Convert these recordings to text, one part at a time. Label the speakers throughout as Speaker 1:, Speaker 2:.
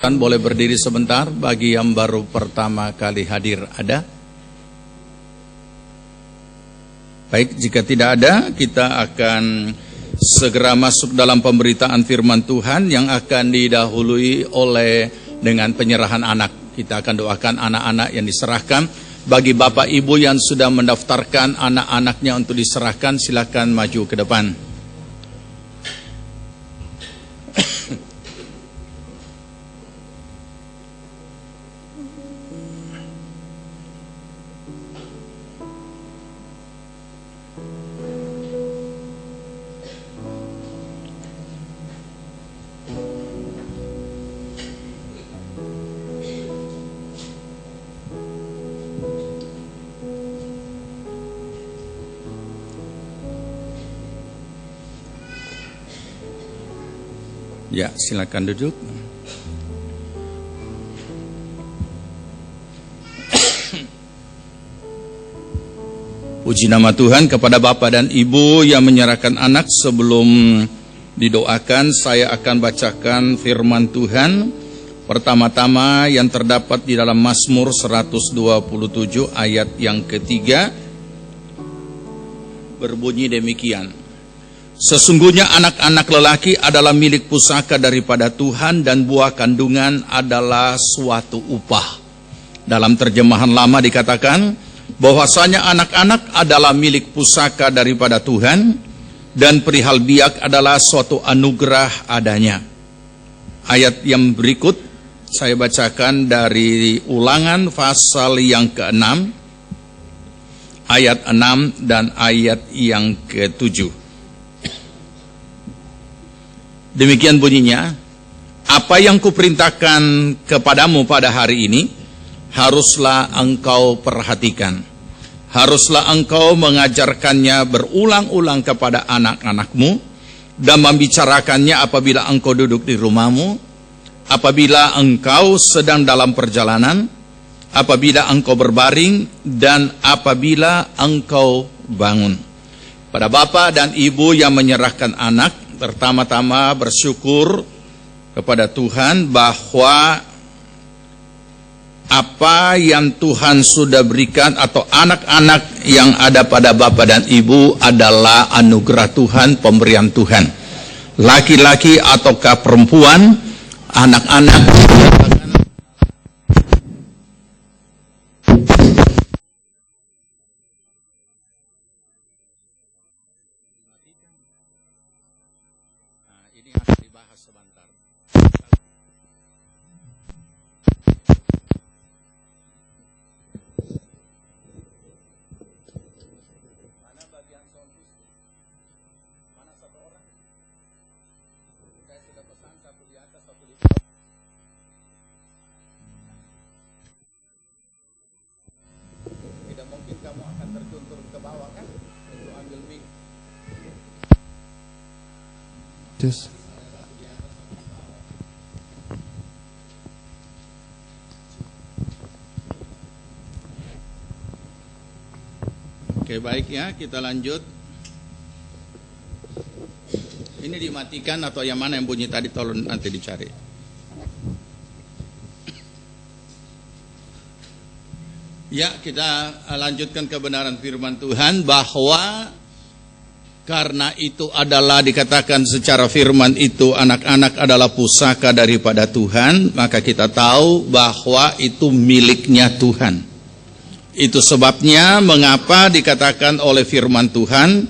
Speaker 1: Boleh berdiri sebentar bagi yang baru pertama kali hadir. Ada? Baik, jika tidak ada, kita akan segera masuk dalam pemberitaan firman Tuhan yang akan didahului oleh dengan penyerahan anak. Kita akan doakan anak-anak yang diserahkan. Bagi Bapak Ibu yang sudah mendaftarkan anak-anaknya untuk diserahkan, silakan maju ke depan. Ya, silakan duduk. Puji nama Tuhan. Kepada Bapak dan Ibu yang menyerahkan anak, sebelum didoakan, saya akan bacakan firman Tuhan. Pertama-tama yang terdapat di dalam Mazmur 127 ayat yang ketiga, berbunyi demikian. Sesungguhnya anak-anak lelaki adalah milik pusaka daripada Tuhan, dan buah kandungan adalah suatu upah. Dalam terjemahan lama dikatakan bahwasanya anak-anak adalah milik pusaka daripada Tuhan, dan perihal biak adalah suatu anugerah adanya. Ayat yang berikut saya bacakan dari Ulangan pasal yang ke-6 ayat 6 dan ayat yang ke-7. Demikian bunyinya, apa yang kuperintahkan kepadamu pada hari ini, haruslah engkau perhatikan. Haruslah engkau mengajarkannya berulang-ulang kepada anak-anakmu, dan membicarakannya apabila engkau duduk di rumahmu, apabila engkau sedang dalam perjalanan, apabila engkau berbaring, dan apabila engkau bangun. Pada Bapak dan Ibu yang menyerahkan anak, pertama-tama bersyukur kepada Tuhan bahwa apa yang Tuhan sudah berikan atau anak-anak yang ada pada Bapak dan Ibu adalah anugerah Tuhan, pemberian Tuhan. Laki-laki ataukah perempuan, anak-anak Oke, baik ya, kita lanjut. Ini dimatikan atau yang mana yang bunyi tadi, tolong nanti dicari. Ya, kita lanjutkan kebenaran firman Tuhan bahwa karena itu adalah dikatakan secara firman itu anak-anak adalah pusaka daripada Tuhan, maka kita tahu bahwa itu miliknya Tuhan. Itu sebabnya mengapa dikatakan oleh firman Tuhan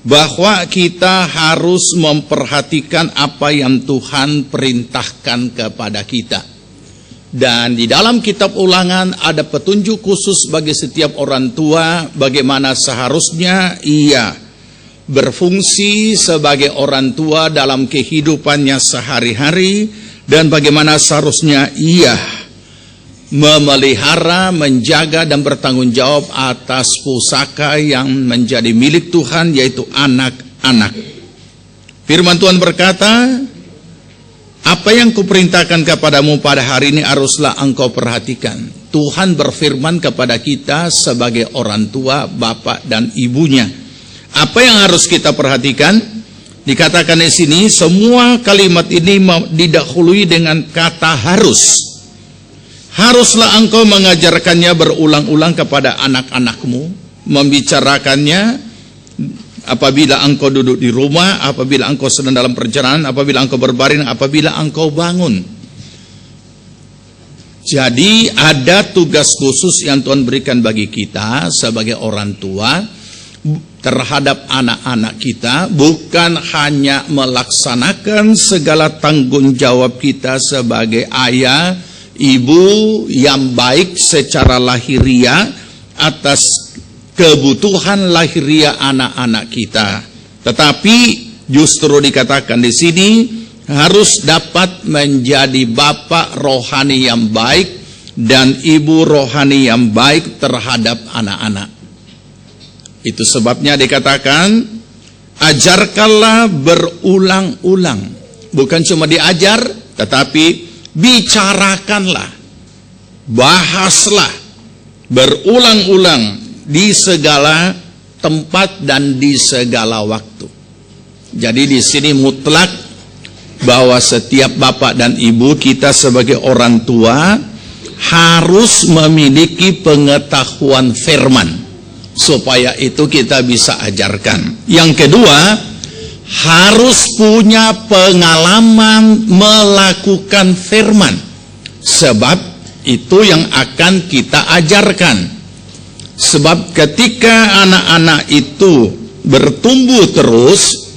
Speaker 1: bahwa kita harus memperhatikan apa yang Tuhan perintahkan kepada kita. Dan di dalam kitab Ulangan ada petunjuk khusus bagi setiap orang tua bagaimana seharusnya ia berfungsi sebagai orang tua dalam kehidupannya sehari-hari, dan bagaimana seharusnya ia memelihara, menjaga, dan bertanggung jawab atas pusaka yang menjadi milik Tuhan, yaitu anak-anak. Firman Tuhan berkata, apa yang kuperintahkan kepadamu pada hari ini haruslah engkau perhatikan. Tuhan berfirman kepada kita sebagai orang tua, bapak dan ibunya. Apa yang harus kita perhatikan? Dikatakan di sini semua kalimat ini didahului dengan kata harus. Haruslah engkau mengajarkannya berulang-ulang kepada anak-anakmu, membicarakannya apabila engkau duduk di rumah, apabila engkau sedang dalam perjalanan, apabila engkau berbaring, apabila engkau bangun. Jadi ada tugas khusus yang Tuhan berikan bagi kita sebagai orang tua terhadap anak-anak kita, bukan hanya melaksanakan segala tanggung jawab kita sebagai ayah, ibu yang baik secara lahiriah atas kebutuhan lahiriah anak-anak kita, tetapi justru dikatakan di sini harus dapat menjadi bapak rohani yang baik dan ibu rohani yang baik terhadap anak-anak. Itu sebabnya dikatakan ajarkanlah berulang-ulang, bukan cuma diajar, tetapi bicarakanlah, bahaslah berulang-ulang di segala tempat dan di segala waktu. Jadi di sini mutlak bahwa setiap bapak dan ibu kita sebagai orang tua harus memiliki pengetahuan firman, supaya itu kita bisa ajarkan. Yang kedua, harus punya pengalaman melakukan firman, sebab itu yang akan kita ajarkan. Sebab ketika anak-anak itu bertumbuh terus,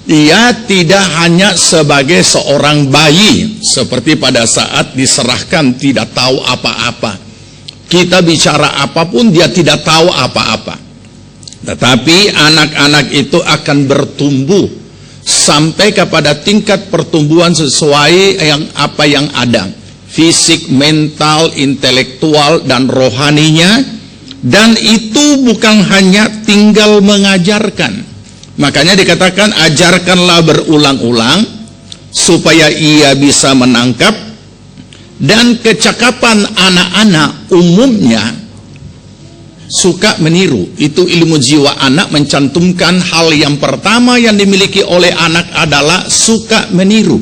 Speaker 1: ia tidak hanya sebagai seorang bayi seperti pada saat diserahkan tidak tahu apa-apa. Kita bicara apapun dia tidak tahu apa-apa. Tetapi anak-anak itu akan bertumbuh sampai kepada tingkat pertumbuhan sesuai apa yang ada, fisik, mental, intelektual, dan rohaninya. Dan itu bukan hanya tinggal mengajarkan. Makanya dikatakan ajarkanlah berulang-ulang supaya ia bisa menangkap. Dan kecakapan anak-anak umumnya suka meniru. Itu ilmu jiwa anak mencantumkan hal yang pertama yang dimiliki oleh anak adalah suka meniru.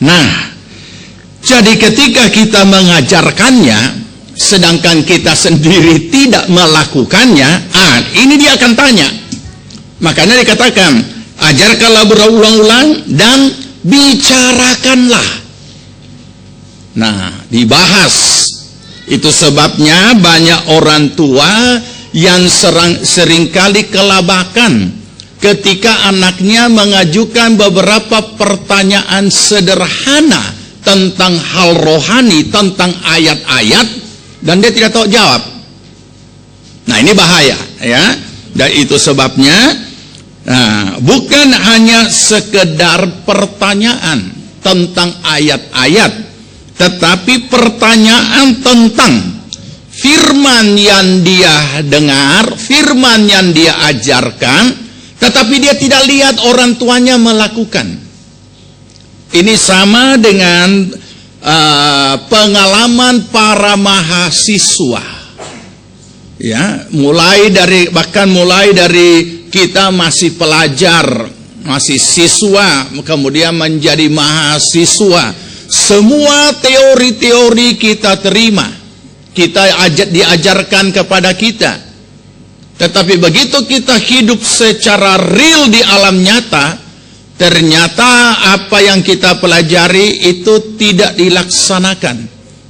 Speaker 1: Nah, jadi ketika kita mengajarkannya, sedangkan kita sendiri tidak melakukannya, ini dia akan tanya. Makanya dikatakan, ajarkanlah berulang-ulang dan bicarakanlah. Nah, dibahas. Itu sebabnya banyak orang tua yang seringkali kelabakan ketika anaknya mengajukan beberapa pertanyaan sederhana tentang hal rohani, tentang ayat-ayat, dan dia tidak tahu jawab. Nah, ini bahaya, ya. Dan itu sebabnya bukan hanya sekedar pertanyaan tentang ayat-ayat, tetapi pertanyaan tentang firman yang dia dengar, firman yang dia ajarkan, tetapi dia tidak lihat orang tuanya melakukan. Ini sama dengan pengalaman para mahasiswa. Ya, mulai dari kita masih pelajar, masih siswa, kemudian menjadi mahasiswa. Semua teori-teori kita terima, kita diajarkan kepada kita. Tetapi begitu kita hidup secara real di alam nyata, ternyata apa yang kita pelajari itu tidak dilaksanakan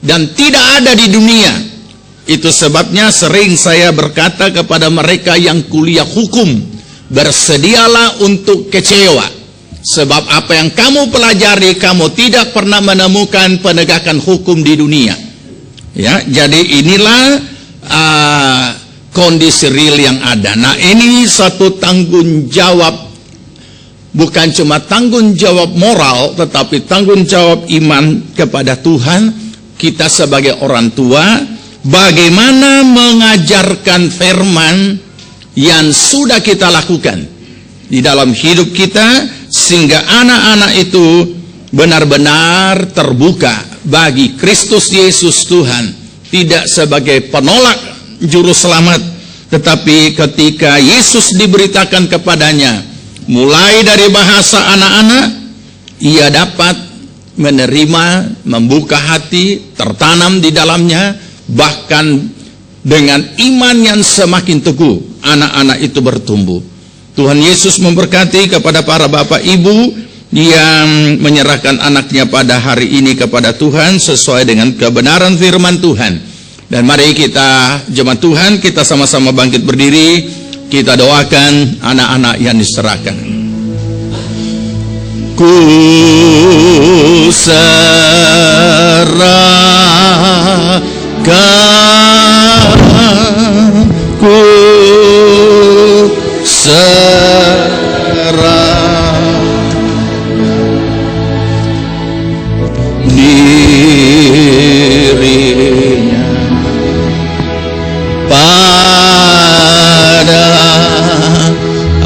Speaker 1: dan tidak ada di dunia. Itu sebabnya sering saya berkata kepada mereka yang kuliah hukum, bersedialah untuk kecewa. Sebab apa yang kamu pelajari, kamu tidak pernah menemukan penegakan hukum di dunia. Ya, jadi inilah kondisi real yang ada. Nah, ini satu tanggung jawab, bukan cuma tanggung jawab moral, tetapi tanggung jawab iman kepada Tuhan. Kita sebagai orang tua, bagaimana mengajarkan firman yang sudah kita lakukan di dalam hidup kita, sehingga anak-anak itu benar-benar terbuka bagi Kristus Yesus Tuhan, tidak sebagai penolak juru selamat, tetapi ketika Yesus diberitakan kepadanya Mulai dari bahasa anak-anak, ia dapat menerima, membuka hati, tertanam di dalamnya, bahkan dengan iman yang semakin teguh, anak-anak itu bertumbuh. Tuhan Yesus memberkati kepada para bapak ibu yang menyerahkan anaknya pada hari ini kepada Tuhan sesuai dengan kebenaran firman Tuhan. Dan mari kita, jemaat Tuhan, kita sama-sama bangkit berdiri. Kita doakan anak-anak yang diserahkan. Ku serahkan, ku serahkan dirinya pada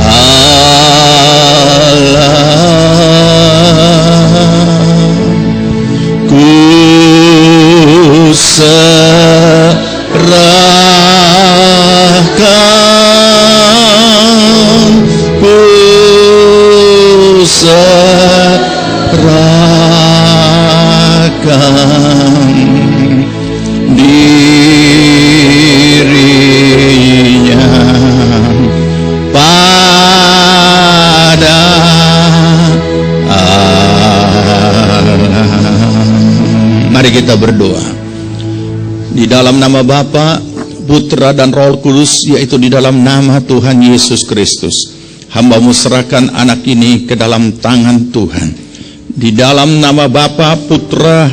Speaker 1: Allah. Ku serahkan, ku serahkan dirinya pada Allah. Mari kita berdoa. Di dalam nama Bapa, Putra dan Roh Kudus, yaitu di dalam nama Tuhan Yesus Kristus, hamba-Mu serahkan anak ini ke dalam tangan Tuhan. Di dalam nama Bapa, Putra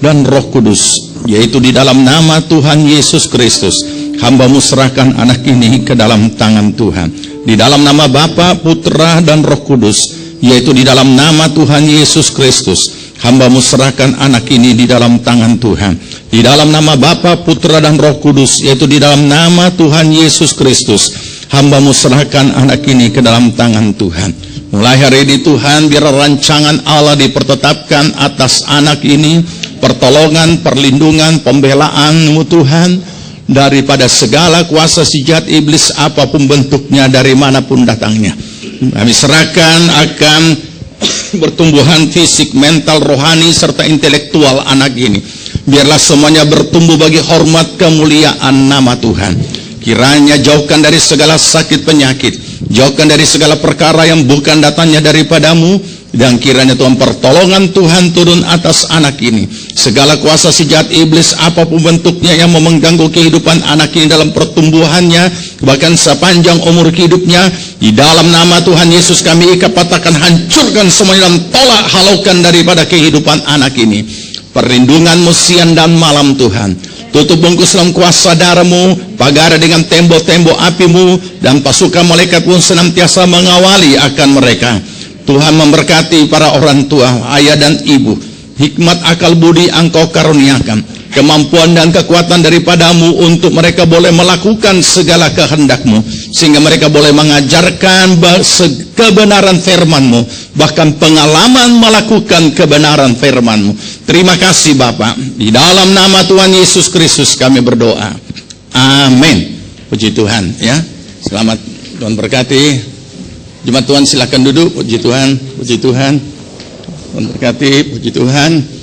Speaker 1: dan Roh Kudus, yaitu di dalam nama Tuhan Yesus Kristus, hamba-Mu serahkan anak ini ke dalam tangan Tuhan. Di dalam nama Bapa, Putra dan Roh Kudus, yaitu di dalam nama Tuhan Yesus Kristus, hamba-Mu serahkan anak ini di dalam tangan Tuhan. Di dalam nama Bapa, Putra dan Roh Kudus, yaitu di dalam nama Tuhan Yesus Kristus, hamba-Mu serahkan anak ini ke dalam tangan Tuhan. Mulai hari ini Tuhan, biar rancangan Allah dipertetapkan atas anak ini, pertolongan, perlindungan, pembelaan-Mu Tuhan, daripada segala kuasa si jahat iblis apapun bentuknya, dari manapun datangnya. Kami serahkan akan pertumbuhan fisik, mental, rohani, serta intelektual anak ini. Biarlah semuanya bertumbuh bagi hormat kemuliaan nama Tuhan. Kiranya jauhkan dari segala sakit penyakit, jauhkan dari segala perkara yang bukan datangnya daripada-Mu, dan kiranya Tuhan pertolongan Tuhan turun atas anak ini. Segala kuasa si jahat iblis apapun bentuknya yang mengganggu kehidupan anak ini dalam pertumbuhannya, bahkan sepanjang umur hidupnya, di dalam nama Tuhan Yesus kami ikat, patahkan, hancurkan semuanya, dan tolak halaukan daripada kehidupan anak ini. Perlindungan-Mu siang dan malam Tuhan. Tutup bungkus dalam kuasa darah-Mu, pagar dengan tembok-tembok api-Mu, dan pasukan malaikat pun senantiasa mengawali akan mereka. Tuhan memberkati para orang tua, ayah dan ibu. Hikmat, akal, budi Engkau karuniakan. Kemampuan dan kekuatan daripada-Mu untuk mereka boleh melakukan segala kehendak-Mu, sehingga mereka boleh mengajarkan kebenaran firman-Mu, bahkan pengalaman melakukan kebenaran firman-Mu. Terima kasih Bapa. Di dalam nama Tuhan Yesus Kristus kami berdoa. Amin. Puji Tuhan ya. Selamat, Tuhan berkati. Jemaat Tuhan silakan duduk. Puji Tuhan, puji Tuhan. Tuhan berkati, puji Tuhan.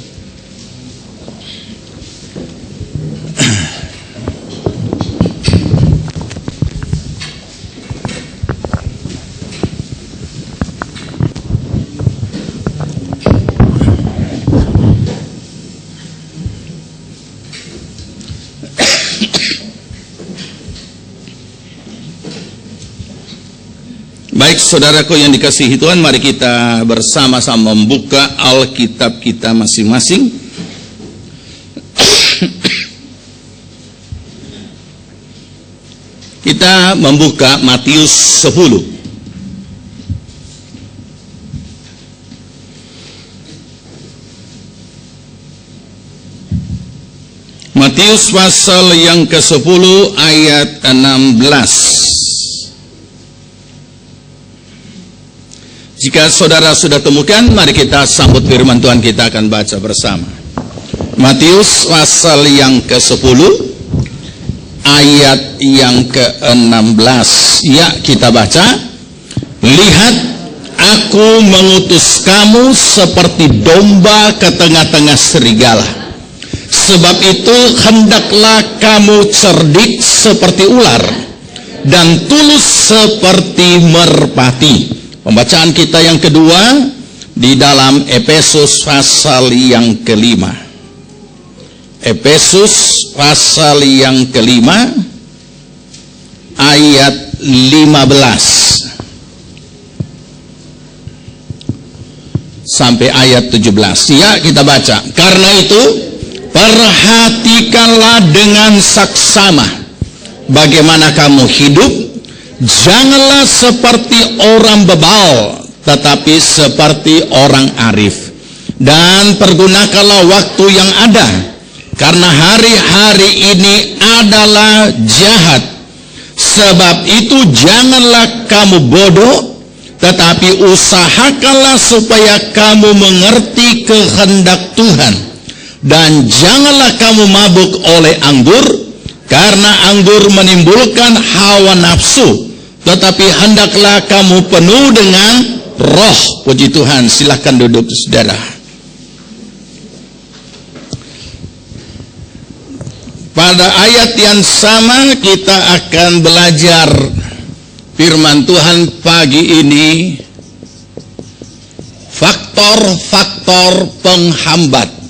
Speaker 1: Baik saudaraku yang dikasihi Tuhan, mari kita bersama-sama membuka Alkitab kita masing-masing. Kita membuka Matius 10. Matius pasal yang ke-10 ayat 16. Jika saudara sudah temukan, mari kita sambut firman Tuhan, kita akan baca bersama. Matius pasal yang ke-10 ayat yang ke-16. Ya, kita baca. Lihat, Aku mengutus kamu seperti domba ke tengah-tengah serigala. Sebab itu hendaklah kamu cerdik seperti ular dan tulus seperti merpati. Pembacaan kita yang kedua di dalam Efesus pasal yang kelima. Efesus pasal yang kelima ayat 15 sampai ayat 17. Ya, kita baca. Karena itu perhatikanlah dengan saksama bagaimana kamu hidup. Janganlah seperti orang bebal, tetapi seperti orang arif. Dan pergunakanlah waktu yang ada, karena hari-hari ini adalah jahat. Sebab itu janganlah kamu bodoh, tetapi usahakanlah supaya kamu mengerti kehendak Tuhan. Dan janganlah kamu mabuk oleh anggur, karena anggur menimbulkan hawa nafsu, tetapi hendaklah kamu penuh dengan roh. Puji Tuhan. Silahkan duduk, saudara. Pada ayat yang sama kita akan belajar firman Tuhan pagi ini, faktor-faktor penghambat.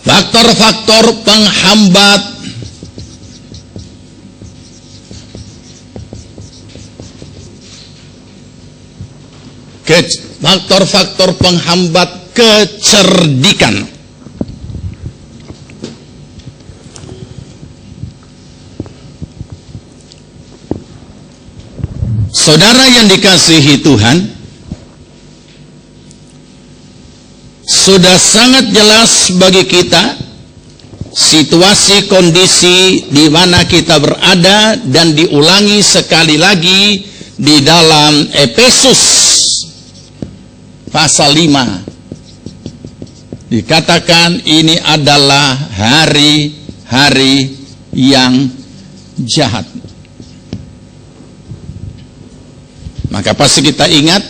Speaker 1: Faktor-faktor penghambat faktor-faktor penghambat kecerdikan. Saudara yang dikasihi Tuhan, sudah sangat jelas bagi kita situasi kondisi di mana kita berada, dan diulangi sekali lagi di dalam Efesus pasal 5. Dikatakan ini adalah hari-hari yang jahat. Maka pasti kita ingat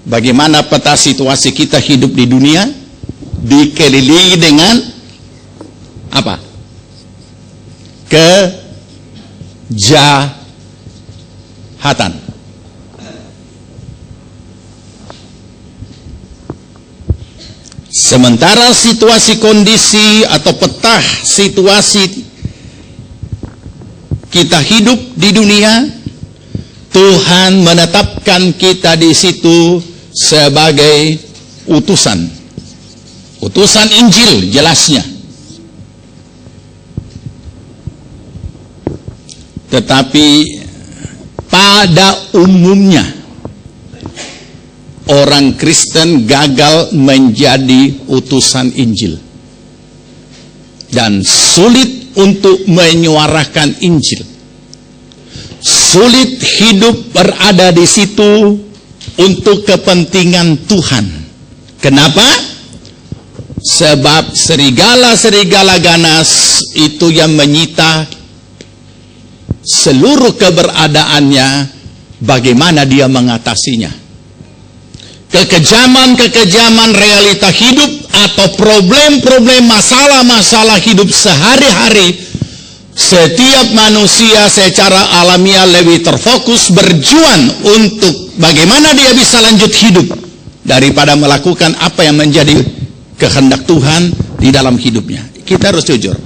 Speaker 1: bagaimana peta situasi kita hidup di dunia, dikelilingi dengan apa? Kejahatan. Sementara situasi kondisi atau peta situasi kita hidup di dunia, Tuhan menetapkan kita di situ sebagai utusan Injil, jelasnya. Tetapi pada umumnya orang Kristen gagal menjadi utusan Injil dan sulit untuk menyuarakan Injil. Sulit hidup berada di situ untuk kepentingan Tuhan. Kenapa? Sebab serigala-serigala ganas itu yang menyita seluruh keberadaannya. Bagaimana dia mengatasinya? Kekejaman-kekejaman realita hidup atau problem-problem, masalah-masalah hidup sehari-hari. Setiap manusia secara alamiah lebih terfokus berjuang untuk bagaimana dia bisa lanjut hidup daripada melakukan apa yang menjadi kehendak Tuhan di dalam hidupnya. Kita harus jujur.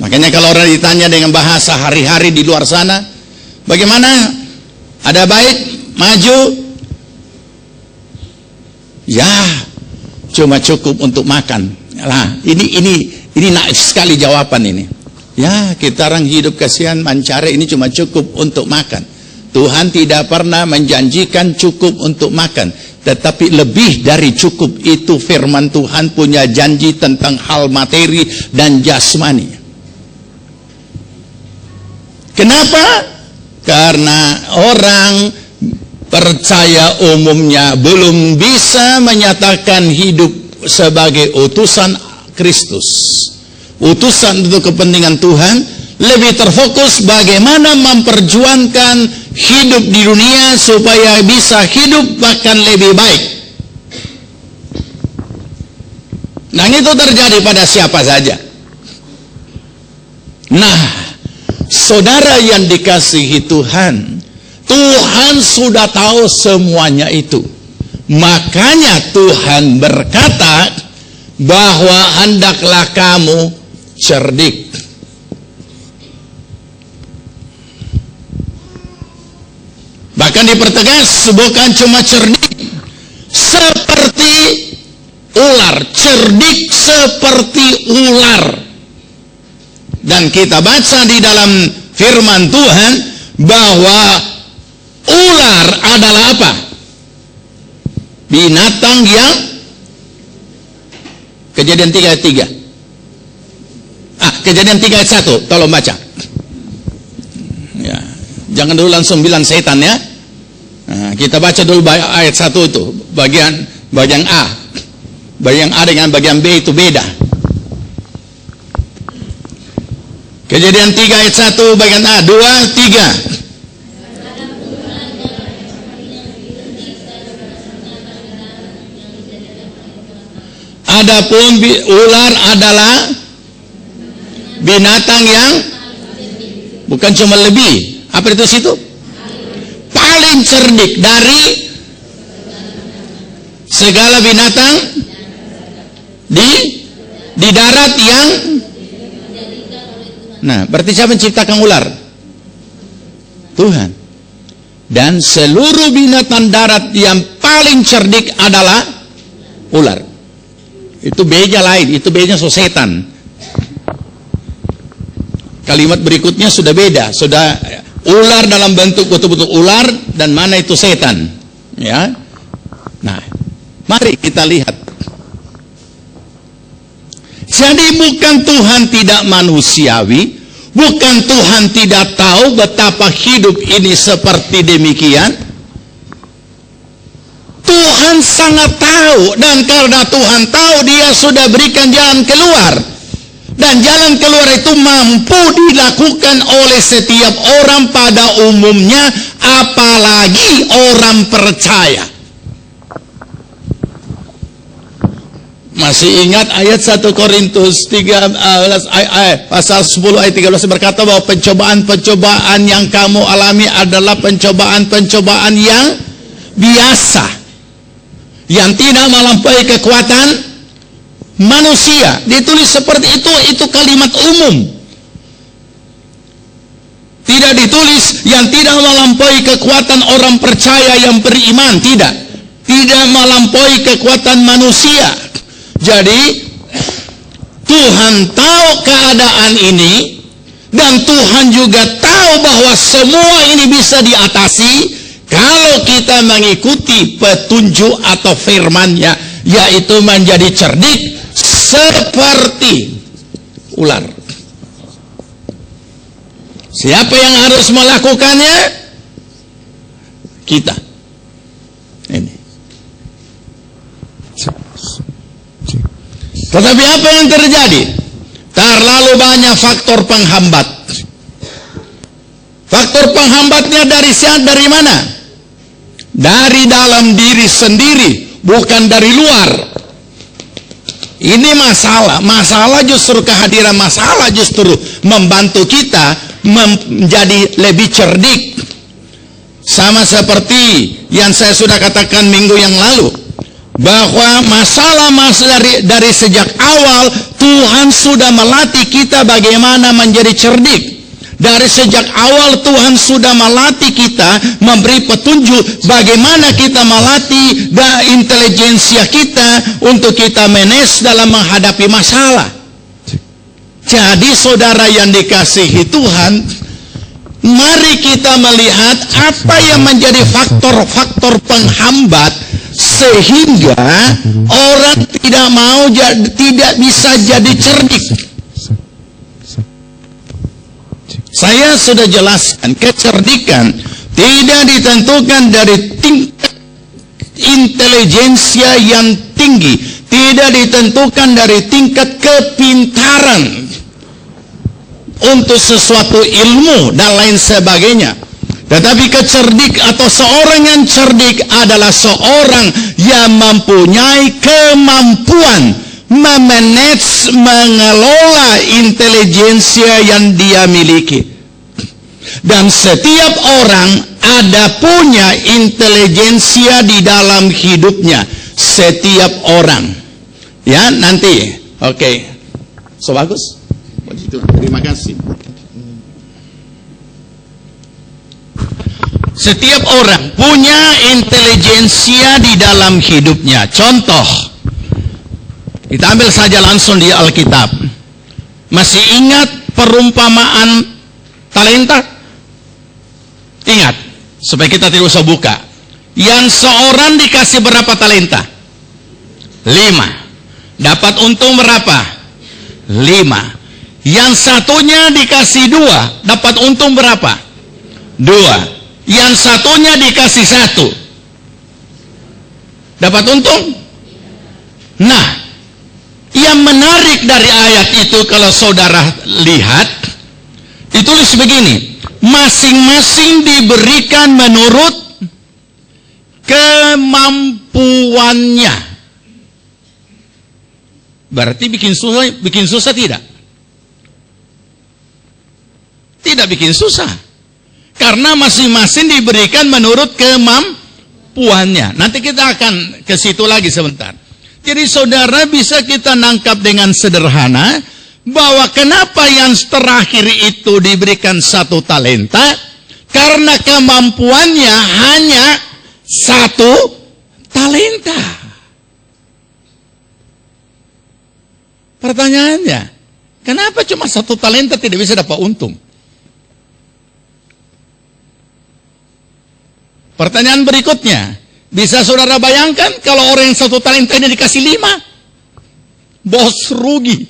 Speaker 1: Makanya kalau orang ditanya dengan bahasa hari-hari di luar sana, bagaimana? Ada baik? Maju? Ya, cuma cukup untuk makan. Nah, ini naif sekali jawaban ini. Ya, kita orang hidup kasihan mencari ini cuma cukup untuk makan. Tuhan tidak pernah menjanjikan cukup untuk makan, tetapi lebih dari cukup itu firman Tuhan punya janji tentang hal materi dan jasmani. Kenapa? Karena orang percaya umumnya belum bisa menyatakan hidup sebagai utusan Kristus, utusan untuk kepentingan Tuhan, lebih terfokus bagaimana memperjuangkan hidup di dunia supaya bisa hidup bahkan lebih baik. Nah, itu terjadi pada siapa saja. Nah, saudara yang dikasihi Tuhan, Tuhan sudah tahu semuanya itu. Makanya Tuhan berkata bahwa hendaklah kamu cerdik. Bahkan dipertegas, bukan cuma cerdik seperti ular, cerdik seperti ular. Dan kita baca di dalam firman Tuhan bahwa ular adalah apa? Binatang yang Kejadian 3 ayat 3. Kejadian 3 ayat 1, tolong baca. Ya, jangan dulu langsung bilang setan ya. Nah, kita baca dulu ayat 1 itu, bagian A. Bagian A dengan bagian B itu beda. Kejadian 3 ayat 1 bagian A, 2, 3. Adapun ular adalah binatang yang bukan cuma lebih, apa itu situ? Paling cerdik dari segala binatang di darat yang. Nah, berarti siapa menciptakan ular? Tuhan. Dan seluruh binatang darat yang paling cerdik adalah ular. Itu B-nya lain, itu B-nya setan. Kalimat berikutnya sudah beda, sudah ular dalam bentuk betul-betul ular dan mana itu setan. Ya. Nah, mari kita lihat. Jadi bukan Tuhan tidak manusiawi, bukan Tuhan tidak tahu betapa hidup ini seperti demikian. Tuhan sangat tahu, dan karena Tuhan tahu, Dia sudah berikan jalan keluar. Dan jalan keluar itu mampu dilakukan oleh setiap orang pada umumnya, apalagi orang percaya. Masih ingat ayat 1 Korintus 13 pasal 10 ayat 13 berkata bahwa pencobaan-pencobaan yang kamu alami adalah pencobaan-pencobaan yang biasa, yang tidak melampaui kekuatan manusia. Ditulis seperti itu kalimat umum. Tidak ditulis yang tidak melampaui kekuatan orang percaya yang beriman, tidak. Tidak melampaui kekuatan manusia. Jadi Tuhan tahu keadaan ini, dan Tuhan juga tahu bahwa semua ini bisa diatasi kalau kita mengikuti petunjuk atau firman-Nya, yaitu menjadi cerdik seperti ular. Siapa yang harus melakukannya? Kita. Ini. Tetapi apa yang terjadi? Terlalu banyak faktor penghambat. Faktor penghambatnya dari mana? Dari dalam diri sendiri, bukan dari luar. Ini masalah justru kehadiran masalah justru membantu kita menjadi lebih cerdik. Sama seperti yang saya sudah katakan minggu yang lalu, bahwa masalah dari sejak awal Tuhan sudah melatih kita bagaimana menjadi cerdik. Dari sejak awal Tuhan sudah melatih kita, memberi petunjuk bagaimana kita melatih intelijensia kita untuk kita manage dalam menghadapi masalah. Jadi saudara yang dikasihi Tuhan, mari kita melihat apa yang menjadi faktor-faktor penghambat sehingga orang tidak bisa jadi cerdik. Saya sudah jelaskan, kecerdikan tidak ditentukan dari tingkat intelijensia yang tinggi, tidak ditentukan dari tingkat kepintaran. untuk sesuatu ilmu dan lain sebagainya. Tetapi seorang yang cerdik adalah seorang yang mempunyai kemampuan memanage, mengelola intelijensia yang dia miliki. Dan setiap orang ada punya intelijensia di dalam hidupnya. Setiap orang. Ya, nanti. Oke. So bagus. Terima kasih. Setiap orang punya intelijensia di dalam hidupnya. Contoh, kita ambil saja langsung di Alkitab. Masih ingat perumpamaan talenta? Ingat, supaya kita tidak usah buka. Yang seorang dikasih berapa talenta? 5. Dapat untung berapa? 5. Yang satunya dikasih 2, dapat untung berapa? 2. Yang satunya dikasih 1, dapat untung? Nah, yang menarik dari ayat itu kalau saudara lihat, ditulis begini, masing-masing diberikan menurut kemampuannya. Berarti bikin susah tidak? Tidak bikin susah. Karena masing-masing diberikan menurut kemampuannya. Nanti kita akan ke situ lagi sebentar. Jadi saudara bisa kita nangkap dengan sederhana bahwa kenapa yang terakhir itu diberikan 1 talenta? Karena kemampuannya hanya 1 talenta. Pertanyaannya, kenapa cuma 1 talenta tidak bisa dapat untung? Pertanyaan berikutnya, bisa saudara bayangkan kalau orang yang 1 talenta ini dikasih 5? Bos rugi.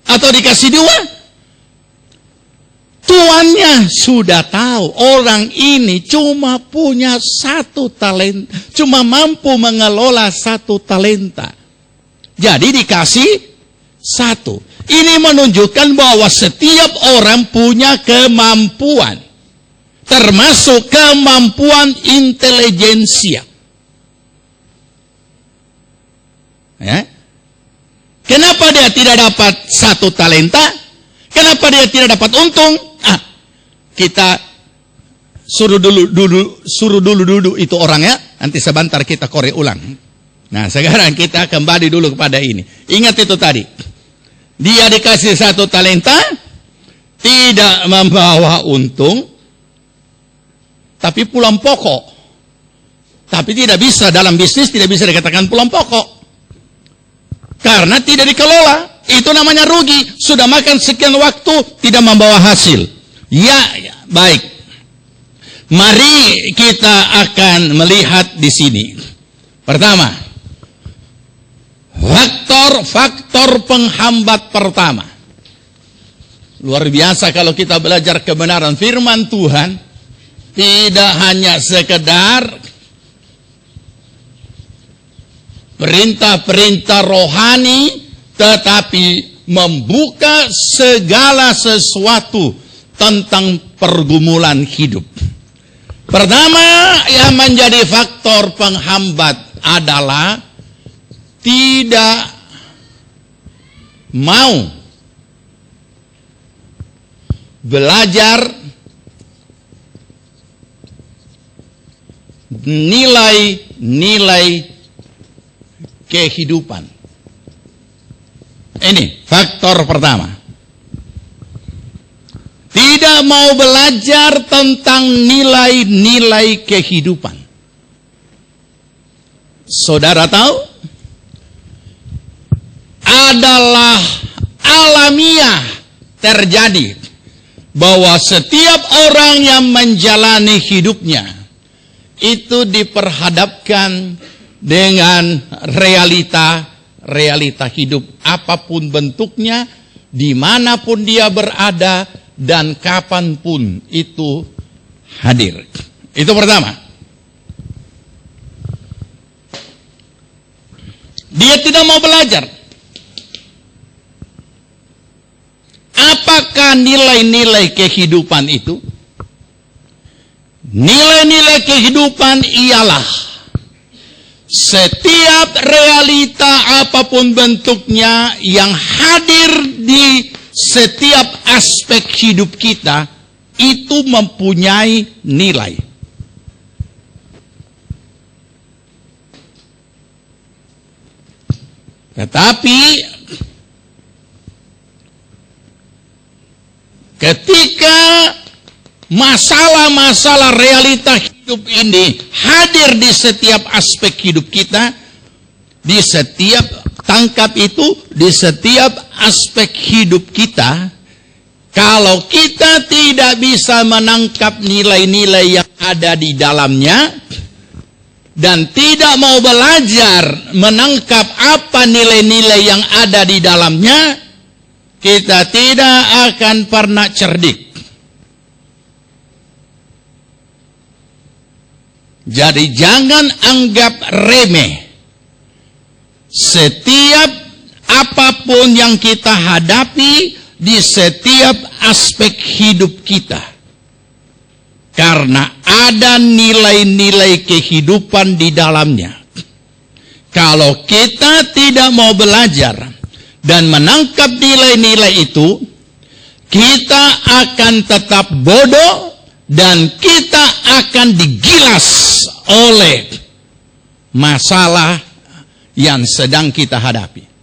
Speaker 1: Atau dikasih 2? Tuannya sudah tahu orang ini cuma punya 1 talenta, cuma mampu mengelola 1 talenta. Jadi dikasih 1. Ini menunjukkan bahwa setiap orang punya kemampuan, termasuk kemampuan intelijensia. Ya. Kenapa dia tidak dapat 1 talenta? Kenapa dia tidak dapat untung? Kita suruh dulu itu orangnya. Nanti sebentar kita korek ulang. Nah, sekarang kita kembali dulu kepada ini. Ingat itu tadi. Dia dikasih 1 talenta, tidak membawa untung, tapi pulang pokok. Tapi tidak bisa, dalam bisnis tidak bisa dikatakan pulang pokok. Karena tidak dikelola. Itu namanya rugi. Sudah makan sekian waktu, tidak membawa hasil. Ya, baik. Mari kita akan melihat di sini. Pertama, faktor penghambat pertama. Luar biasa kalau kita belajar kebenaran firman Tuhan, tidak hanya sekedar perintah-perintah rohani, tetapi membuka segala sesuatu tentang pergumulan hidup. Pertama yang menjadi faktor penghambat adalah tidak mau belajar nilai-nilai kehidupan. Ini faktor pertama. Tidak mau belajar tentang nilai-nilai kehidupan. Saudara tahu? Adalah alamiah terjadi bahwa setiap orang yang menjalani hidupnya itu diperhadapkan dengan realita hidup apapun bentuknya, dimanapun dia berada dan kapanpun itu hadir. Itu pertama. Dia tidak mau belajar. Apakah nilai-nilai kehidupan itu? Nilai-nilai kehidupan ialah setiap realita apapun bentuknya yang hadir di setiap aspek hidup kita itu mempunyai nilai. Tetapi ketika masalah-masalah realita hidup ini hadir di setiap aspek hidup kita, di setiap tangkap itu, di setiap aspek hidup kita, kalau kita tidak bisa menangkap nilai-nilai yang ada di dalamnya, dan tidak mau belajar menangkap apa nilai-nilai yang ada di dalamnya, kita tidak akan pernah cerdik. Jadi jangan anggap remeh setiap apapun yang kita hadapi di setiap aspek hidup kita. Karena ada nilai-nilai kehidupan di dalamnya. Kalau kita tidak mau belajar dan menangkap nilai-nilai itu, kita akan tetap bodoh dan kita akan digilas oleh masalah yang sedang kita hadapi.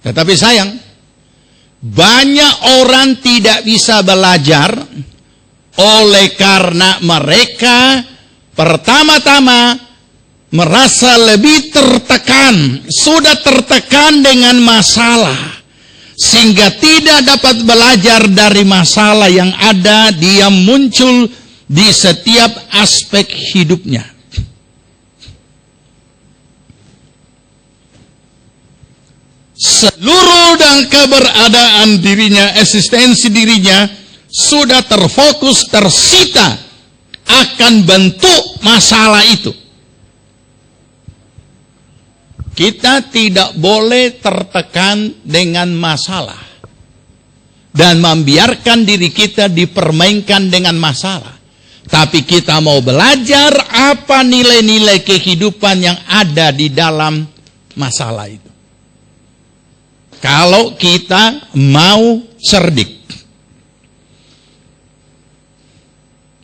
Speaker 1: Tetapi sayang, banyak orang tidak bisa belajar oleh karena mereka pertama-tama merasa lebih tertekan, sudah tertekan dengan masalah, sehingga tidak dapat belajar dari masalah yang ada, dia muncul di setiap aspek hidupnya. Seluruh dan keberadaan dirinya, eksistensi dirinya sudah terfokus, tersita akan bentuk masalah itu. Kita tidak boleh tertekan dengan masalah dan membiarkan diri kita dipermainkan dengan masalah. Tapi kita mau belajar apa nilai-nilai kehidupan yang ada di dalam masalah itu. Kalau kita mau cerdik.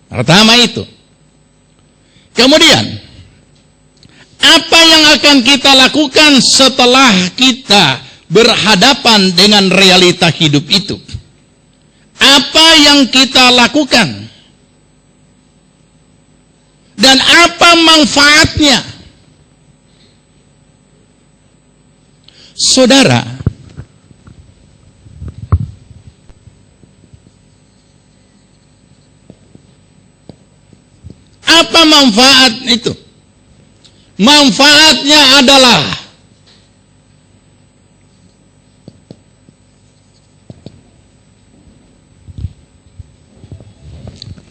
Speaker 1: Pertama itu. Kemudian, apa yang akan kita lakukan setelah kita berhadapan dengan realita hidup itu? Apa yang kita lakukan? Dan apa manfaatnya? Saudara, apa manfaat itu? Manfaatnya adalah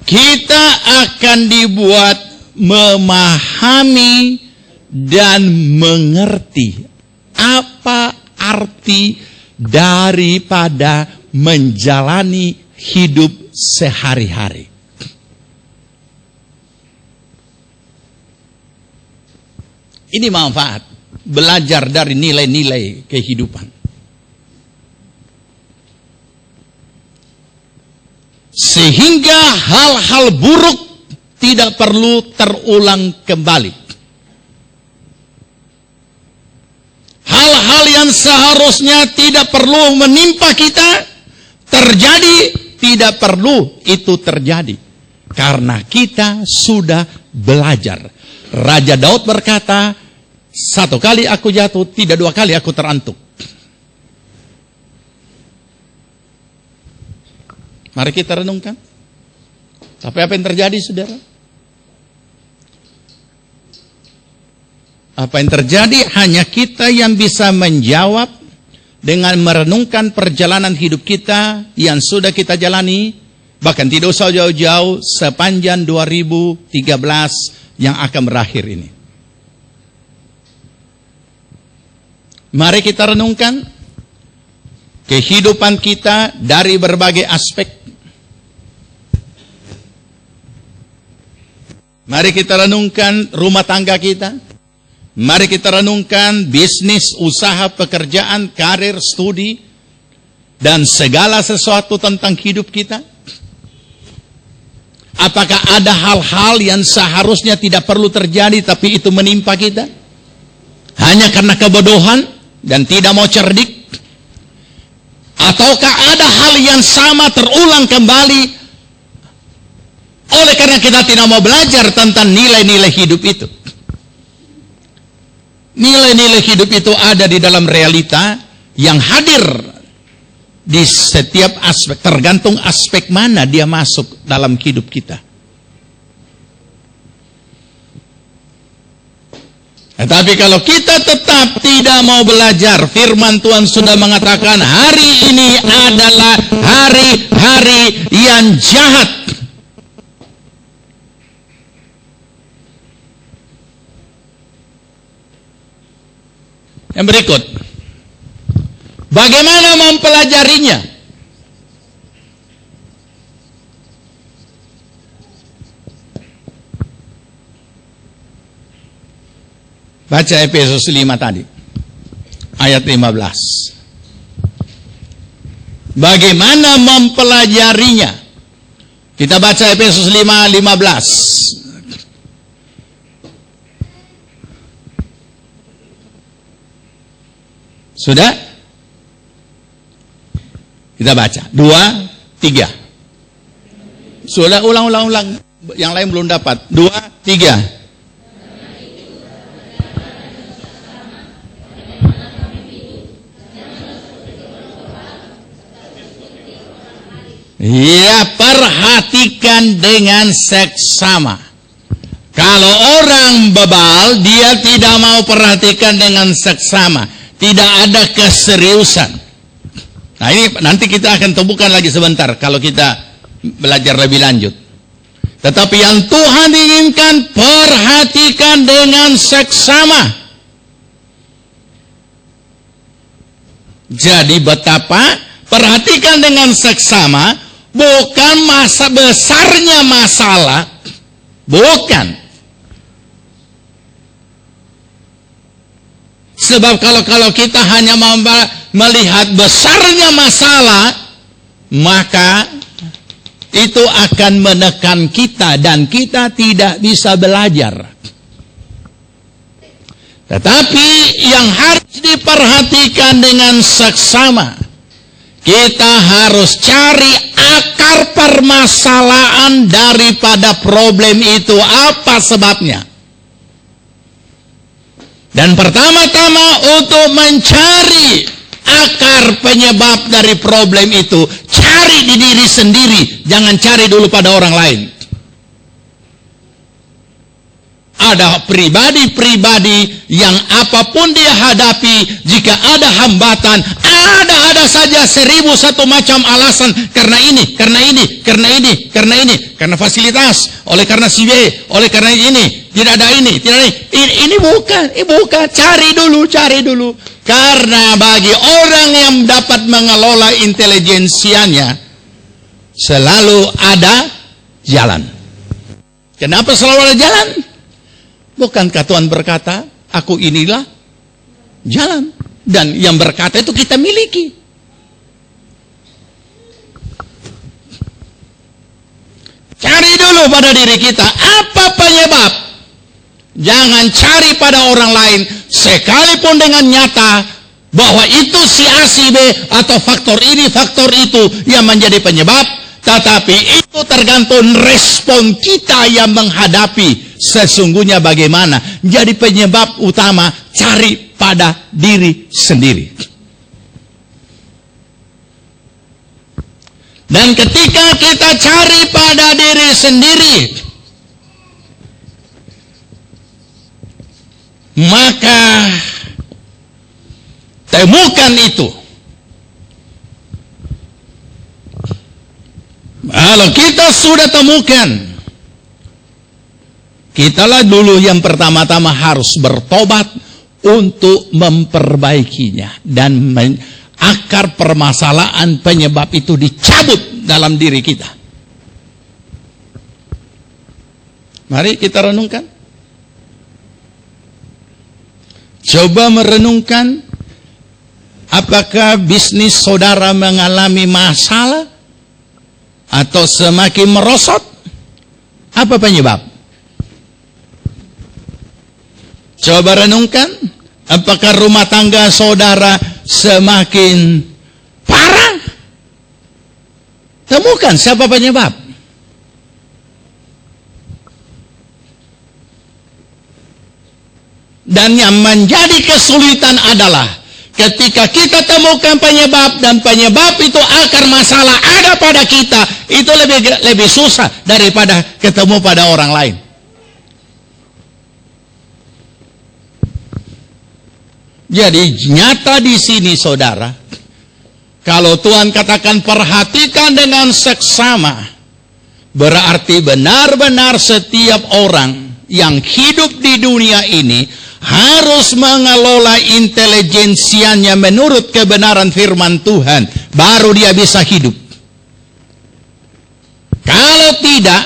Speaker 1: kita akan dibuat memahami dan mengerti apa arti daripada menjalani hidup sehari-hari. Ini manfaat belajar dari nilai-nilai kehidupan. Sehingga hal-hal buruk tidak perlu terulang kembali. Hal-hal yang seharusnya tidak perlu menimpa kita terjadi, tidak perlu itu terjadi. Karena kita sudah belajar. Raja Daud berkata, 1 kali aku jatuh, tidak 2 kali aku terantuk. Mari kita renungkan. Tapi apa yang terjadi, saudara? Apa yang terjadi? Hanya kita yang bisa menjawab dengan merenungkan perjalanan hidup kita yang sudah kita jalani. Bahkan tidak usah jauh-jauh, sepanjang 2013 yang akan berakhir ini. Mari kita renungkan kehidupan kita dari berbagai aspek. Mari kita renungkan rumah tangga kita. Mari kita renungkan bisnis, usaha, pekerjaan, karir, studi, dan segala sesuatu tentang hidup kita. Apakah ada hal-hal yang seharusnya tidak perlu terjadi tapi itu menimpa kita? Hanya karena kebodohan dan tidak mau cerdik? Ataukah ada hal yang sama terulang kembali oleh karena kita tidak mau belajar tentang nilai-nilai hidup itu? Nilai-nilai hidup itu ada di dalam realita yang hadir di setiap aspek, tergantung aspek mana dia masuk dalam hidup kita. Tetapi kalau kita tetap tidak mau belajar, firman Tuhan sudah mengatakan hari ini adalah hari-hari yang jahat. Yang berikut, bagaimana mempelajarinya? Baca Efesus 5 tadi, ayat 15. Bagaimana mempelajarinya? Kita baca Efesus 5:15. Sudah? Kita baca 2, 3. Sudah, ulang. Yang lain belum dapat. 2, 3. Ya, perhatikan dengan seksama. Kalau orang bebal, dia tidak mau perhatikan dengan seksama. Tidak ada keseriusan. Nah, ini nanti kita akan temukan lagi sebentar kalau kita belajar lebih lanjut. Tetapi yang Tuhan inginkan, perhatikan dengan seksama. Jadi betapa perhatikan dengan seksama, bukan masa besarnya masalah, bukan. Sebab kalau kita hanya melihat besarnya masalah, maka itu akan menekan kita dan kita tidak bisa belajar. Tetapi yang harus diperhatikan dengan seksama, kita harus cari akar permasalahan daripada problem itu, apa sebabnya. Dan pertama-tama untuk mencari akar penyebab dari problem itu, cari di diri sendiri, jangan cari dulu pada orang lain. Ada pribadi-pribadi yang apapun dia hadapi, jika ada hambatan, ada saja 1001 macam alasan. Karena ini, karena fasilitas, oleh karena si B, oleh karena ini, tidak ada ini, tidak ada ini. Ini bukan, cari dulu. Karena bagi orang yang dapat mengelola intelijensianya, selalu ada jalan. Kenapa selalu ada jalan? Bukankah Tuhan berkata, aku inilah jalan. Dan yang berkata itu kita miliki. Cari dulu pada diri kita, apa penyebab? Jangan cari pada orang lain, sekalipun dengan nyata, bahwa itu si A, si B, atau faktor ini, faktor itu yang menjadi penyebab. Tetapi itu tergantung respon kita yang menghadapi sesungguhnya bagaimana. Jadi penyebab utama, cari pada diri sendiri. Dan ketika kita cari pada diri sendiri, maka temukan itu. Kalau kita sudah temukan, kitalah dulu yang pertama-tama harus bertobat untuk memperbaikinya dan akar permasalahan penyebab itu dicabut dalam diri kita. Mari kita renungkan. Coba merenungkan, apakah bisnis saudara mengalami masalah atau semakin merosot? Apa penyebab? Coba renungkan, apakah rumah tangga saudara semakin parah? Temukan siapa penyebab. Dan yang menjadi kesulitan adalah ketika kita temukan penyebab dan penyebab itu akar masalah ada pada kita, itu lebih susah daripada ketemu pada orang lain. Jadi nyata di sini saudara, kalau Tuhan katakan perhatikan dengan seksama, berarti benar-benar setiap orang yang hidup di dunia ini harus mengelola intelijensianya menurut kebenaran firman Tuhan, baru dia bisa hidup. Kalau tidak,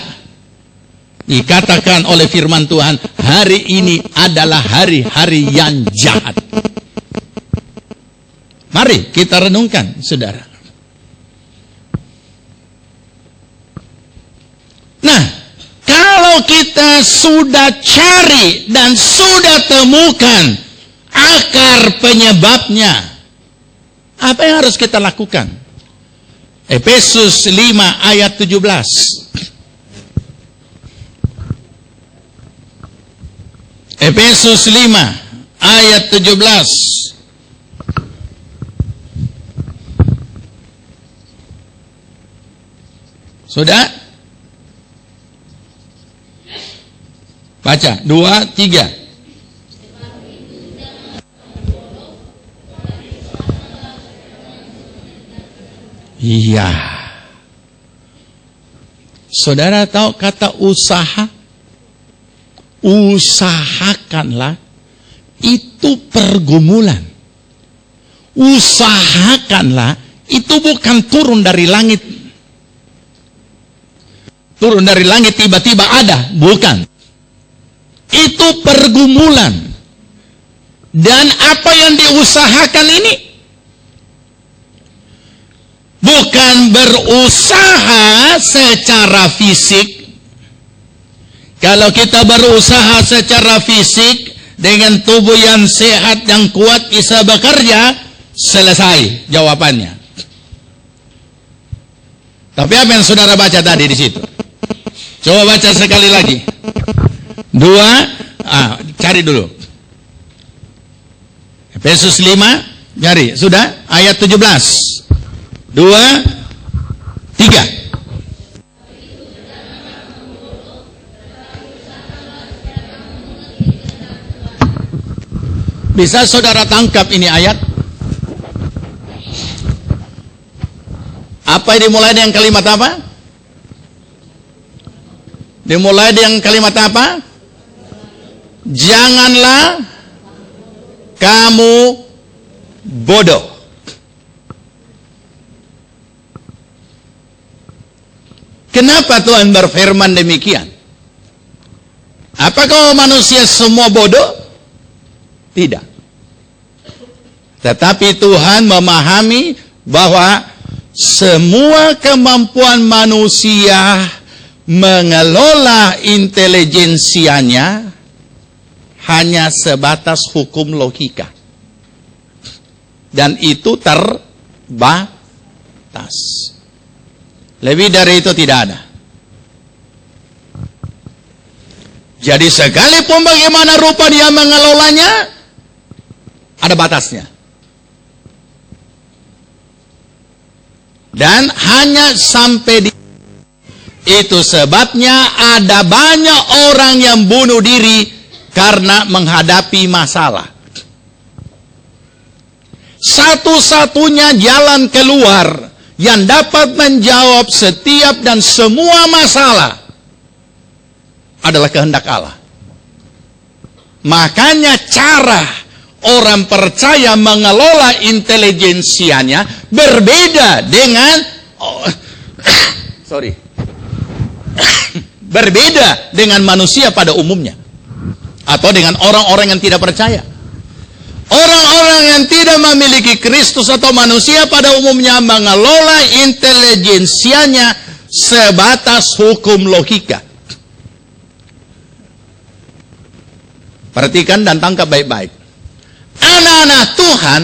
Speaker 1: dikatakan oleh firman Tuhan, hari ini adalah hari-hari yang jahat. Mari kita renungkan, saudara. Nah, kalau kita sudah cari dan sudah temukan akar penyebabnya, apa yang harus kita lakukan? Efesus 5 ayat 17. Efesus 5 ayat 17. Sudah? Baca, 2, 3. Iya. Saudara tahu kata usaha? Usahakanlah, itu pergumulan. Usahakanlah, itu bukan turun dari langit. Turun dari langit tiba-tiba ada, bukan. Itu pergumulan. Dan apa yang diusahakan ini? Bukan berusaha secara fisik. Kalau kita berusaha secara fisik, dengan tubuh yang sehat, yang kuat, bisa bekerja, selesai jawabannya. Tapi apa yang saudara baca tadi di situ? Coba baca sekali lagi. 2, cari dulu. Efesus 5, cari. Sudah? Ayat 17. 2, 3. Bisa saudara tangkap ini ayat? Apa yang dimulai dengan kalimat apa? Dimulai dengan kalimat apa? Janganlah kamu bodoh. Kenapa Tuhan berfirman demikian? Apakah manusia semua bodoh? Tidak. Tetapi Tuhan memahami bahwa semua kemampuan manusia mengelola intelijensianya hanya sebatas hukum logika. Dan itu terbatas. Lebih dari itu tidak ada. Jadi sekalipun bagaimana rupa dia mengelolanya, ada batasnya. Dan hanya sampai di itu sebabnya ada banyak orang yang bunuh diri karena menghadapi masalah. Satu-satunya jalan keluar yang dapat menjawab setiap dan semua masalah adalah kehendak Allah. Makanya cara orang percaya mengelola intelijensianya berbeda dengan berbeda dengan manusia pada umumnya atau dengan orang-orang yang tidak percaya. Orang-orang yang tidak memiliki Kristus atau manusia pada umumnya mengelola intelijensianya sebatas hukum logika. Perhatikan dan tangkap baik-baik. Anak-anak Tuhan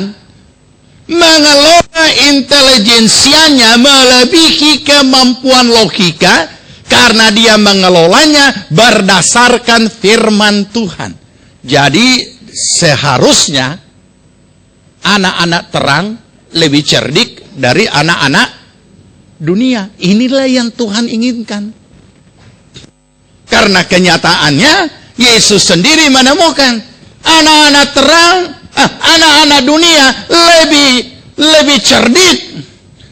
Speaker 1: mengelola intelijensianya melebihi kemampuan logika karena dia mengelolanya berdasarkan firman Tuhan. Jadi seharusnya anak-anak terang lebih cerdik dari anak-anak dunia. Inilah yang Tuhan inginkan. Karena kenyataannya Yesus sendiri menemukan anak-anak terang, anak-anak dunia lebih cerdik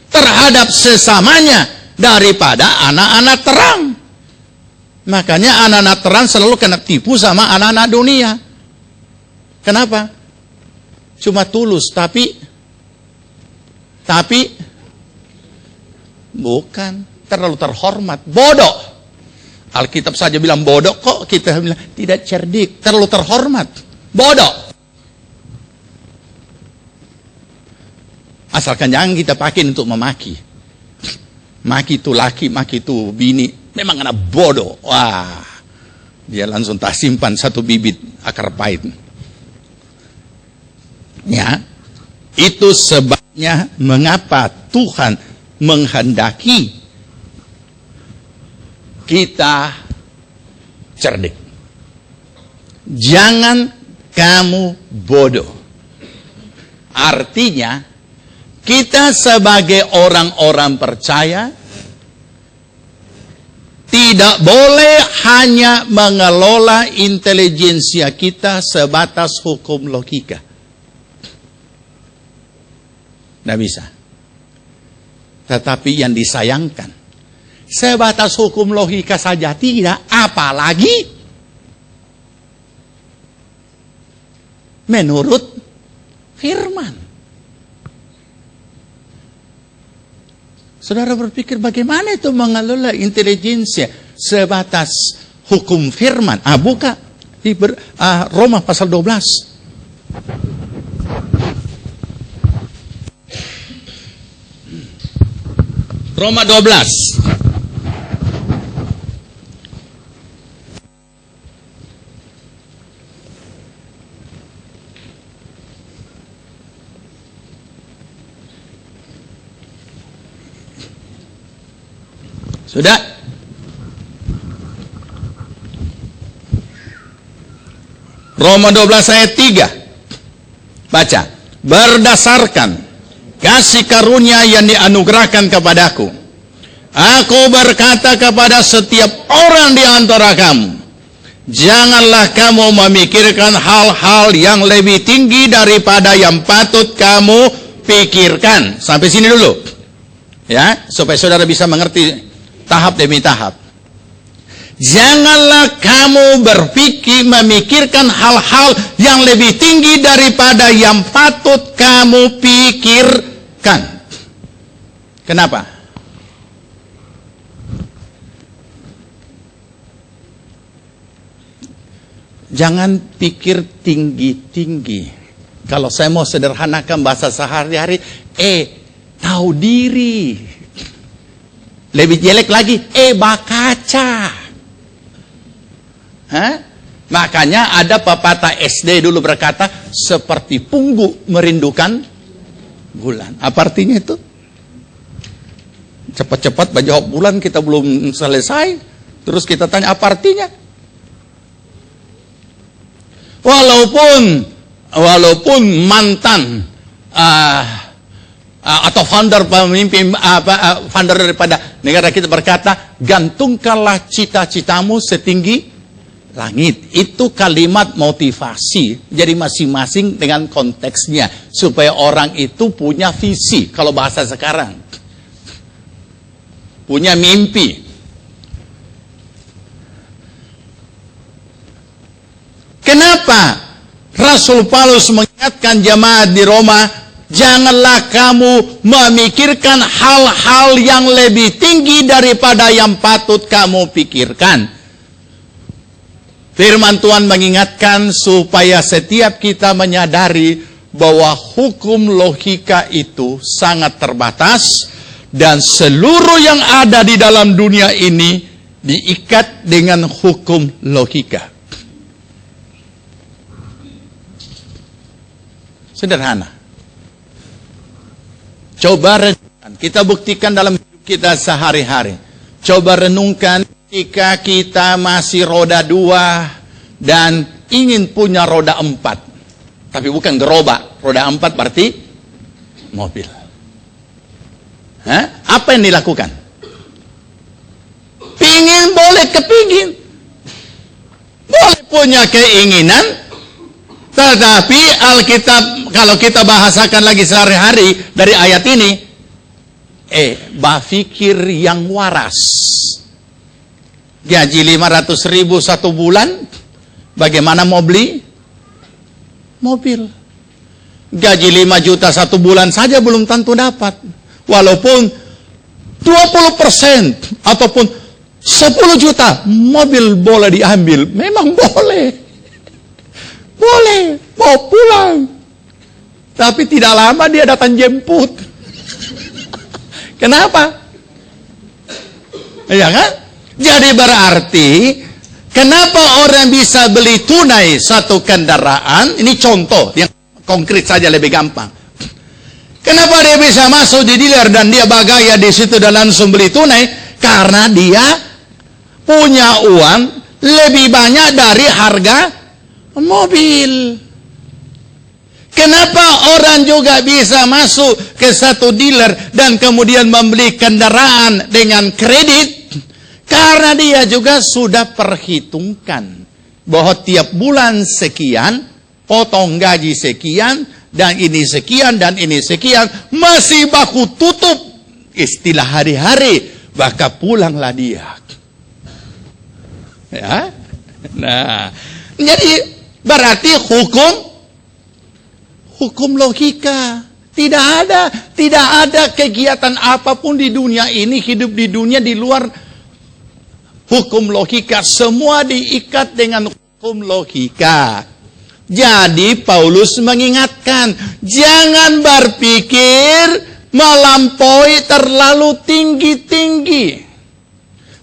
Speaker 1: terhadap sesamanya daripada anak-anak terang. Makanya anak-anak terang selalu kena tipu sama anak-anak dunia. Kenapa? Cuma tulus, tapi bukan, terlalu terhormat, bodoh. Alkitab saja bilang bodoh, kok kita bilang tidak cerdik, terlalu terhormat, bodoh. Asalkan jangan kita pakai untuk memaki. Maki itu laki, maki itu bini, memang anak bodoh. Wah, dia langsung tak simpan satu bibit akar pahit. Ya, itu sebabnya mengapa Tuhan menghendaki kita cerdik. Jangan kamu bodoh. Artinya, kita sebagai orang-orang percaya tidak boleh hanya mengelola intelijensia kita sebatas hukum logika. Tidak bisa. Tetapi yang disayangkan, sebatas hukum logika saja tidak, apalagi menurut firman. Saudara berpikir bagaimana itu mengelola intelijensia sebatas hukum firman? Buka di Roma pasal 12. Roma 12. Sudah? Roma 12 ayat 3. Baca. Berdasarkan kasih karunia yang dianugerahkan kepadaku, aku berkata kepada setiap orang di antara kamu, janganlah kamu memikirkan hal-hal yang lebih tinggi daripada yang patut kamu pikirkan. Sampai sini dulu. Ya, supaya saudara bisa mengerti tahap demi tahap. Janganlah kamu memikirkan hal-hal yang lebih tinggi daripada yang patut kamu pikirkan. Kenapa? Jangan pikir tinggi-tinggi. Kalau saya mau sederhanakan bahasa sehari-hari, tahu diri. Lebih jelek lagi, bakaca. Makanya ada pepatah SD dulu berkata, seperti punggu merindukan bulan. Apa artinya itu? Cepat-cepat menjawab bulan, kita belum selesai. Terus kita tanya apa artinya? Walaupun mantan atau founder daripada negara kita berkata, gantungkanlah cita-citamu setinggi langit. Itu kalimat motivasi. Jadi masing-masing dengan konteksnya, supaya orang itu punya visi. Kalau bahasa sekarang, punya mimpi. Kenapa Rasul Paulus mengingatkan jemaat di Roma, janganlah kamu memikirkan hal-hal yang lebih tinggi daripada yang patut kamu pikirkan. Firman Tuhan mengingatkan supaya setiap kita menyadari bahwa hukum logika itu sangat terbatas dan seluruh yang ada di dalam dunia ini diikat dengan hukum logika. Sederhana. Coba renungkan, kita buktikan dalam hidup kita sehari-hari. Coba renungkan ketika kita masih roda 2 dan ingin punya roda 4. Tapi bukan gerobak, roda 4 berarti mobil. Apa yang dilakukan? Pingin boleh kepingin. Boleh punya keinginan. Tetapi Alkitab, kalau kita bahasakan lagi sehari-hari dari ayat ini, berpikir yang waras. Gaji 500.000 satu bulan, bagaimana mau beli mobil? Gaji 5 juta satu bulan saja belum tentu dapat. Walaupun 20% ataupun 10 juta, mobil boleh diambil. Memang boleh. Boleh, mau pulang. Tapi tidak lama dia datang jemput. Kenapa? Ya kan? Jadi berarti, kenapa orang bisa beli tunai satu kendaraan? Ini contoh, yang konkret saja lebih gampang. Kenapa dia bisa masuk di dealer dan dia bagaya di situ dan langsung beli tunai? Karena dia punya uang lebih banyak dari harga mobil. Kenapa orang juga bisa masuk ke satu dealer dan kemudian membeli kendaraan dengan kredit? Karena dia juga sudah perhitungkan bahwa tiap bulan sekian, potong gaji sekian, dan ini sekian, dan ini sekian, masih baku tutup. Istilah hari-hari, maka pulanglah dia. Ya, nah, jadi berarti hukum logika. Tidak ada kegiatan apapun di dunia ini, hidup di dunia di luar hukum logika. Semua diikat dengan hukum logika. Jadi Paulus mengingatkan, jangan berpikir melampaui terlalu tinggi-tinggi.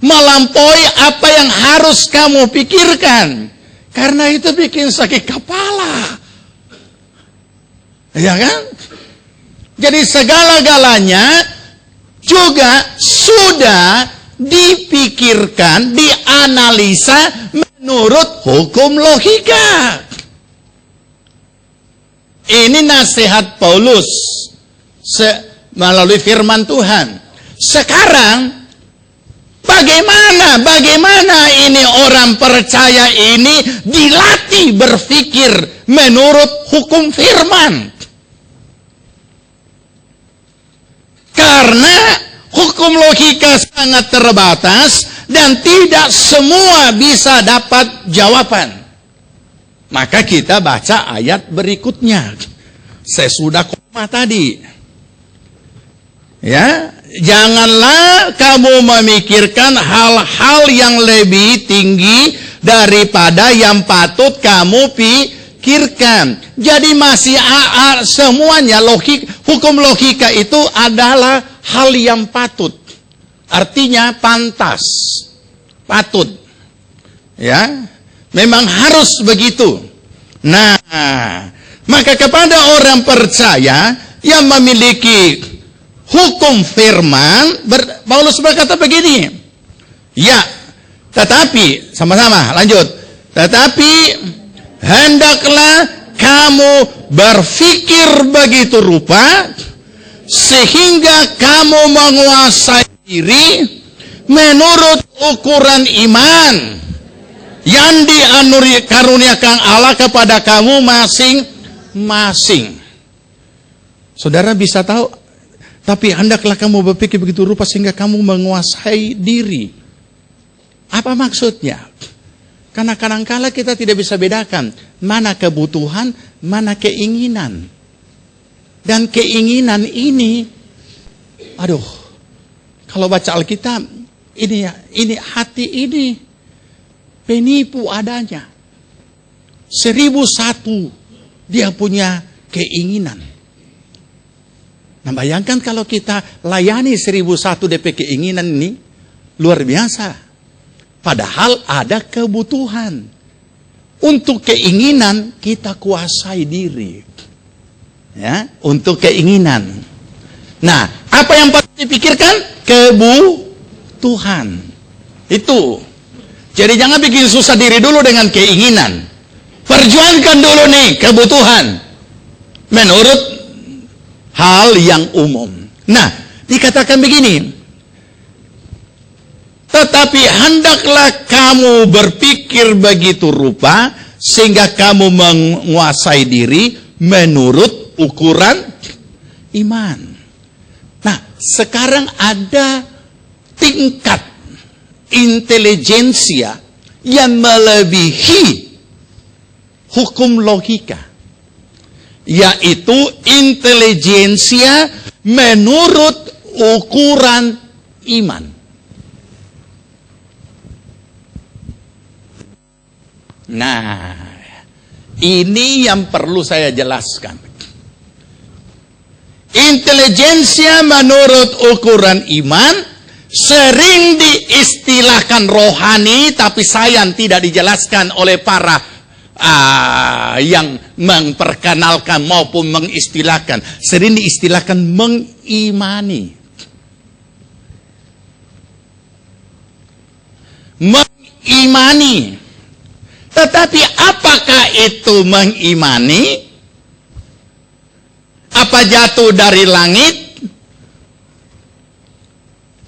Speaker 1: Melampaui apa yang harus kamu pikirkan. Karena itu bikin sakit kepala. Ya kan? Jadi segala-galanya juga sudah dipikirkan, dianalisa menurut hukum logika. Ini nasihat Paulus melalui firman Tuhan. Sekarang Bagaimana ini orang percaya ini dilatih berpikir menurut hukum firman? Karena hukum logika sangat terbatas dan tidak semua bisa dapat jawaban. Maka kita baca ayat berikutnya. Sesudah koma tadi. Ya, janganlah kamu memikirkan hal-hal yang lebih tinggi daripada yang patut kamu pikirkan. Jadi masih semuanya hukum logika itu adalah hal yang patut. Artinya pantas, patut. Ya, memang harus begitu. Nah, maka kepada orang percaya yang memiliki hukum firman, Paulus berkata begini. Ya, tetapi, sama-sama, lanjut. Tetapi, hendaklah kamu berpikir begitu rupa, sehingga kamu menguasai diri menurut ukuran iman yang dikaruniakan Allah kepada kamu masing-masing. Saudara bisa tahu? Tapi hendaklah kamu berpikir begitu rupa sehingga kamu menguasai diri. Apa maksudnya? Karena kadang-kala kita tidak bisa bedakan mana kebutuhan, mana keinginan. Dan keinginan ini, aduh, kalau baca Alkitab, ini hati ini penipu adanya. 1001 dia punya keinginan. Nah, bayangkan kalau kita layani 1001 DP keinginan ini, luar biasa. Padahal ada kebutuhan. Untuk keinginan kita kuasai diri. Ya, untuk keinginan. Nah, apa yang patut dipikirkan? Kebutuhan. Itu. Jadi jangan bikin susah diri dulu dengan keinginan. Perjuangkan dulu nih kebutuhan. Menurut hal yang umum. Nah, dikatakan begini. Tetapi hendaklah kamu berpikir begitu rupa sehingga kamu menguasai diri menurut ukuran iman. Nah, sekarang ada tingkat intelijensia yang melebihi hukum logika, yaitu intelijensia menurut ukuran iman. Nah, ini yang perlu saya jelaskan. Intelijensia menurut ukuran iman sering diistilahkan rohani, tapi sayang tidak dijelaskan oleh para yang memperkenalkan maupun mengistilahkan. Sering diistilahkan mengimani. Mengimani. Tetapi apakah itu mengimani? Apa jatuh dari langit?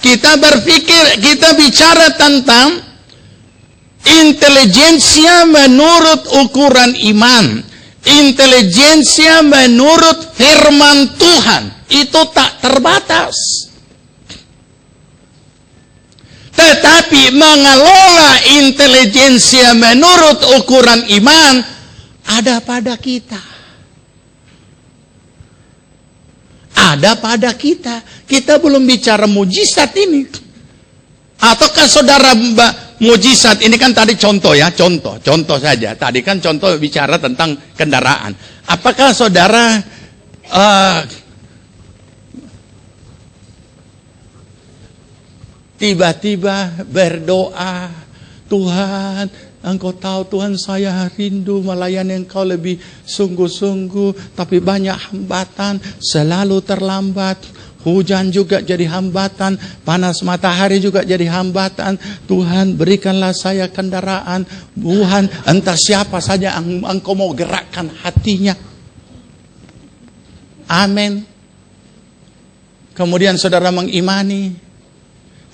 Speaker 1: Kita berpikir, kita bicara tentang intelijensia menurut ukuran iman. Intelijensia menurut firman Tuhan. Itu tak terbatas. Tetapi mengelola intelijensia menurut ukuran iman ada pada kita. Ada pada kita. Kita belum bicara mujizat ini. Ataukah saudara mujizat ini kan tadi contoh ya, contoh saja. Tadi kan contoh bicara tentang kendaraan. Apakah saudara tiba-tiba berdoa, Tuhan, Engkau tahu Tuhan saya rindu melayani Engkau lebih sungguh-sungguh, tapi banyak hambatan, selalu terlambat, hujan juga jadi hambatan, panas matahari juga jadi hambatan. Tuhan berikanlah saya kendaraan, Tuhan entah siapa saja Engkau mau gerakkan hatinya. Amin. Kemudian saudara mengimani.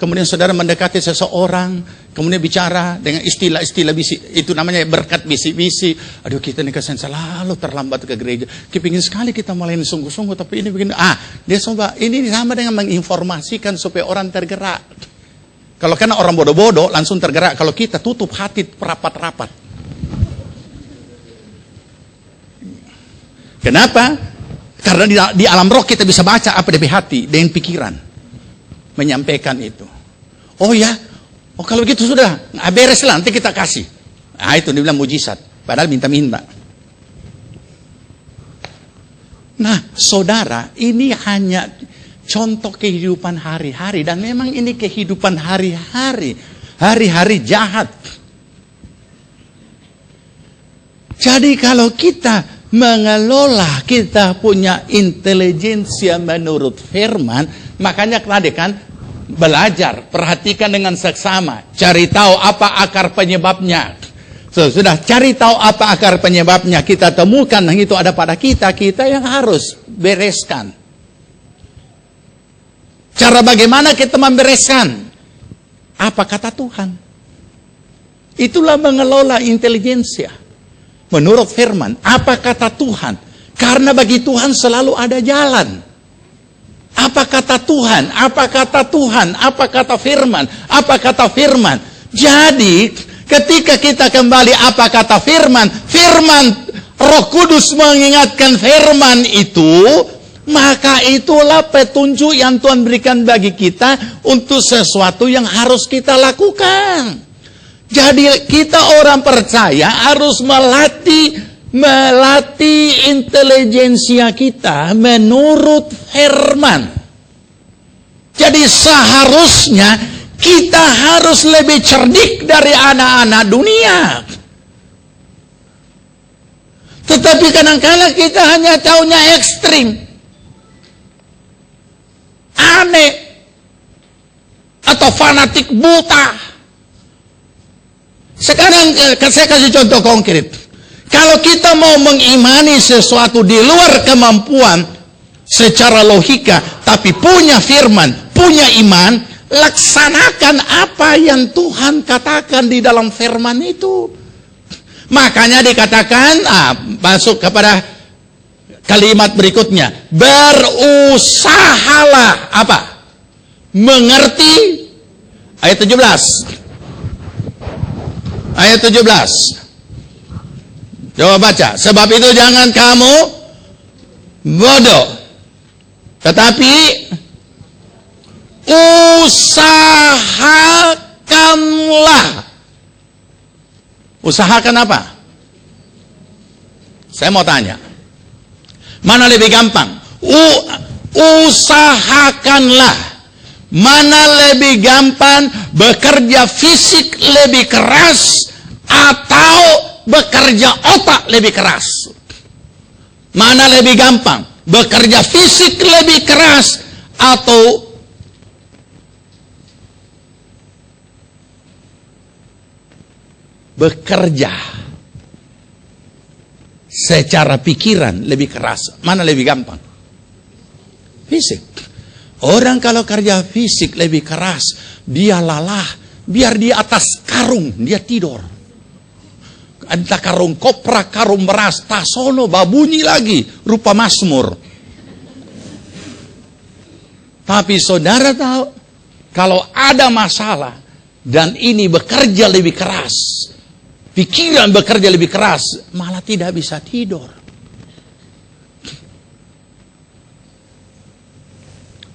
Speaker 1: Kemudian saudara mendekati seseorang, kemudian bicara dengan istilah-istilah bisi, itu namanya berkat bisi-bisi. Aduh, kita ini kesan selalu terlambat ke gereja. Kepingin sekali kita melayani sungguh-sungguh, tapi ini begini. Dia coba, ini sama dengan menginformasikan supaya orang tergerak. Kalau karena orang bodoh-bodoh langsung tergerak. Kalau kita tutup hati rapat-rapat. Kenapa? Karena di alam roh kita bisa baca apa di hati dengan pikiran. Menyampaikan itu. Oh ya, oh kalau begitu sudah, beres lah, nanti kita kasih. Itu dibilang mujizat, padahal minta-minta. Nah, saudara, ini hanya contoh kehidupan hari-hari, dan memang ini kehidupan hari-hari, hari-hari jahat. Jadi kalau kita mengelola, kita punya intelijensia menurut firman, makanya tadi kan belajar, perhatikan dengan seksama, cari tahu apa akar penyebabnya. Sudah cari tahu apa akar penyebabnya, kita temukan yang itu ada pada kita, kita yang harus bereskan. Cara bagaimana kita membereskan? Apa kata Tuhan? Itulah mengelola intelijensia menurut firman. Apa kata Tuhan? Karena bagi Tuhan selalu ada jalan. Apa kata Tuhan? Apa kata Tuhan? Apa kata firman? Apa kata firman? Jadi, Ketika kita kembali apa kata firman? Firman Roh Kudus mengingatkan firman itu, maka itulah petunjuk yang Tuhan berikan bagi kita untuk sesuatu yang harus kita lakukan. Jadi kita orang percaya harus melatih intelijensia kita menurut firman. Jadi seharusnya kita harus lebih cerdik dari anak-anak dunia. Tetapi kadang-kadang kita hanya taunya ekstrim, aneh, atau fanatik buta. Sekarang saya kasih contoh konkret. Kalau kita mau mengimani sesuatu di luar kemampuan secara logika, tapi punya firman, punya iman, laksanakan apa yang Tuhan katakan di dalam firman itu. Makanya dikatakan, masuk kepada kalimat berikutnya, berusahalah apa? Mengerti. Ayat 17. Ayat 17. Coba baca. Sebab itu jangan kamu bodoh, tetapi usahakanlah. Usahakan apa? Saya mau tanya, mana lebih gampang? Usahakanlah. Mana lebih gampang? Bekerja fisik lebih keras atau bekerja otak lebih keras? Mana lebih gampang? Bekerja fisik lebih keras atau bekerja secara pikiran lebih keras? Mana lebih gampang? Fisik. Orang kalau kerja fisik lebih keras, dia lelah. Biar di atas karung, dia tidur. Entah karung kopra, karung beras, tasono, babunyi lagi, rupa Mazmur. Tapi saudara tahu, kalau ada masalah, dan ini bekerja lebih keras, pikiran bekerja lebih keras, malah tidak bisa tidur.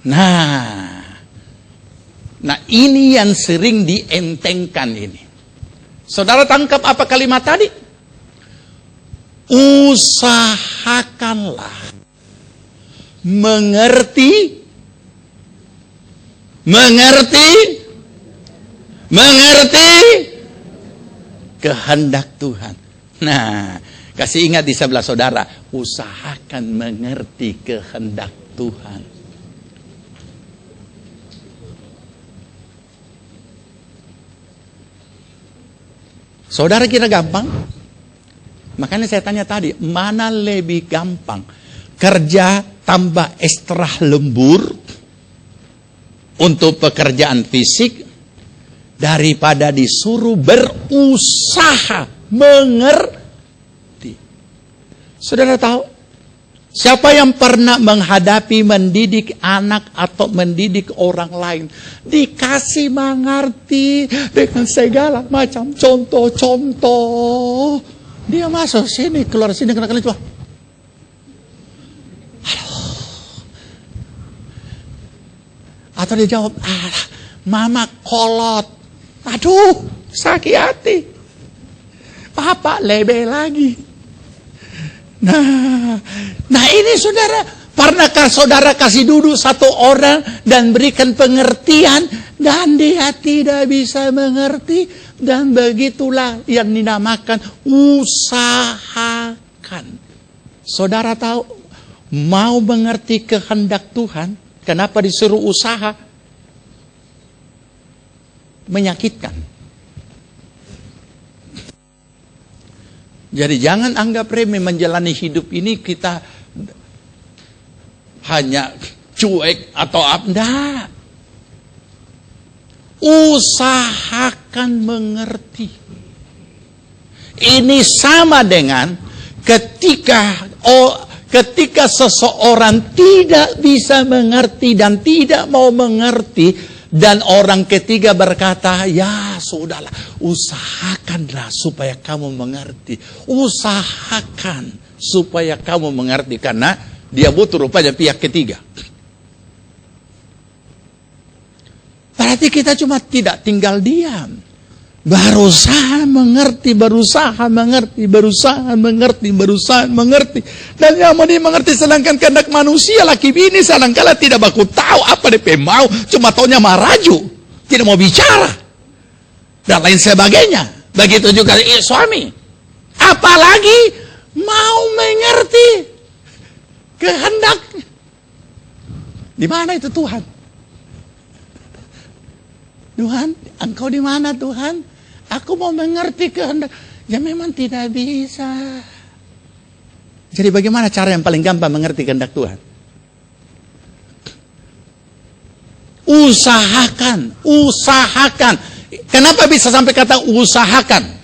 Speaker 1: Nah ini yang sering dientengkan ini. Saudara tangkap apa kalimat tadi? Usahakanlah mengerti kehendak Tuhan. Nah, kasih ingat di sebelah saudara, usahakan mengerti kehendak Tuhan. Saudara kira gampang? Makanya saya tanya tadi, mana lebih gampang? Kerja tambah ekstra lembur untuk pekerjaan fisik daripada disuruh berusaha mengerti. Saudara tahu, siapa yang pernah menghadapi mendidik anak atau mendidik orang lain, dikasih mengerti dengan segala macam contoh-contoh, dia masuk sini, keluar sini, kena coba. Atau dia jawab, mama kolot, aduh sakit hati, papa lebih lagi. Nah ini saudara, pernahkah saudara kasih duduk satu orang dan berikan pengertian dan dia tidak bisa mengerti, dan begitulah yang dinamakan usahakan. Saudara tahu, mau mengerti kehendak Tuhan, kenapa disuruh usaha? Menyakitkan. Jadi jangan anggap remeh menjalani hidup ini kita hanya cuek atau apa. Usahakan mengerti. Ini sama dengan ketika seseorang tidak bisa mengerti dan tidak mau mengerti, Dan orang ketiga berkata, ya sudahlah, usahakanlah supaya kamu mengerti. Usahakan supaya kamu mengerti. Karena dia butuh rupanya pihak ketiga. Berarti kita cuma tidak tinggal diam. Berusaha mengerti. Dan yang mau dimengerti sedangkan kehendak manusia laki bini sedangkala tidak baku tahu apa dia mau, cuma taunya maraju, tidak mau bicara dan lain sebagainya. Begitu juga suami, apalagi mau mengerti kehendak. Di mana itu Tuhan? Tuhan, Engkau di mana Tuhan? Aku mau mengerti kehendak. Ya memang tidak bisa. Jadi bagaimana cara yang paling gampang mengerti kehendak Tuhan? Usahakan. Kenapa bisa sampai kata usahakan?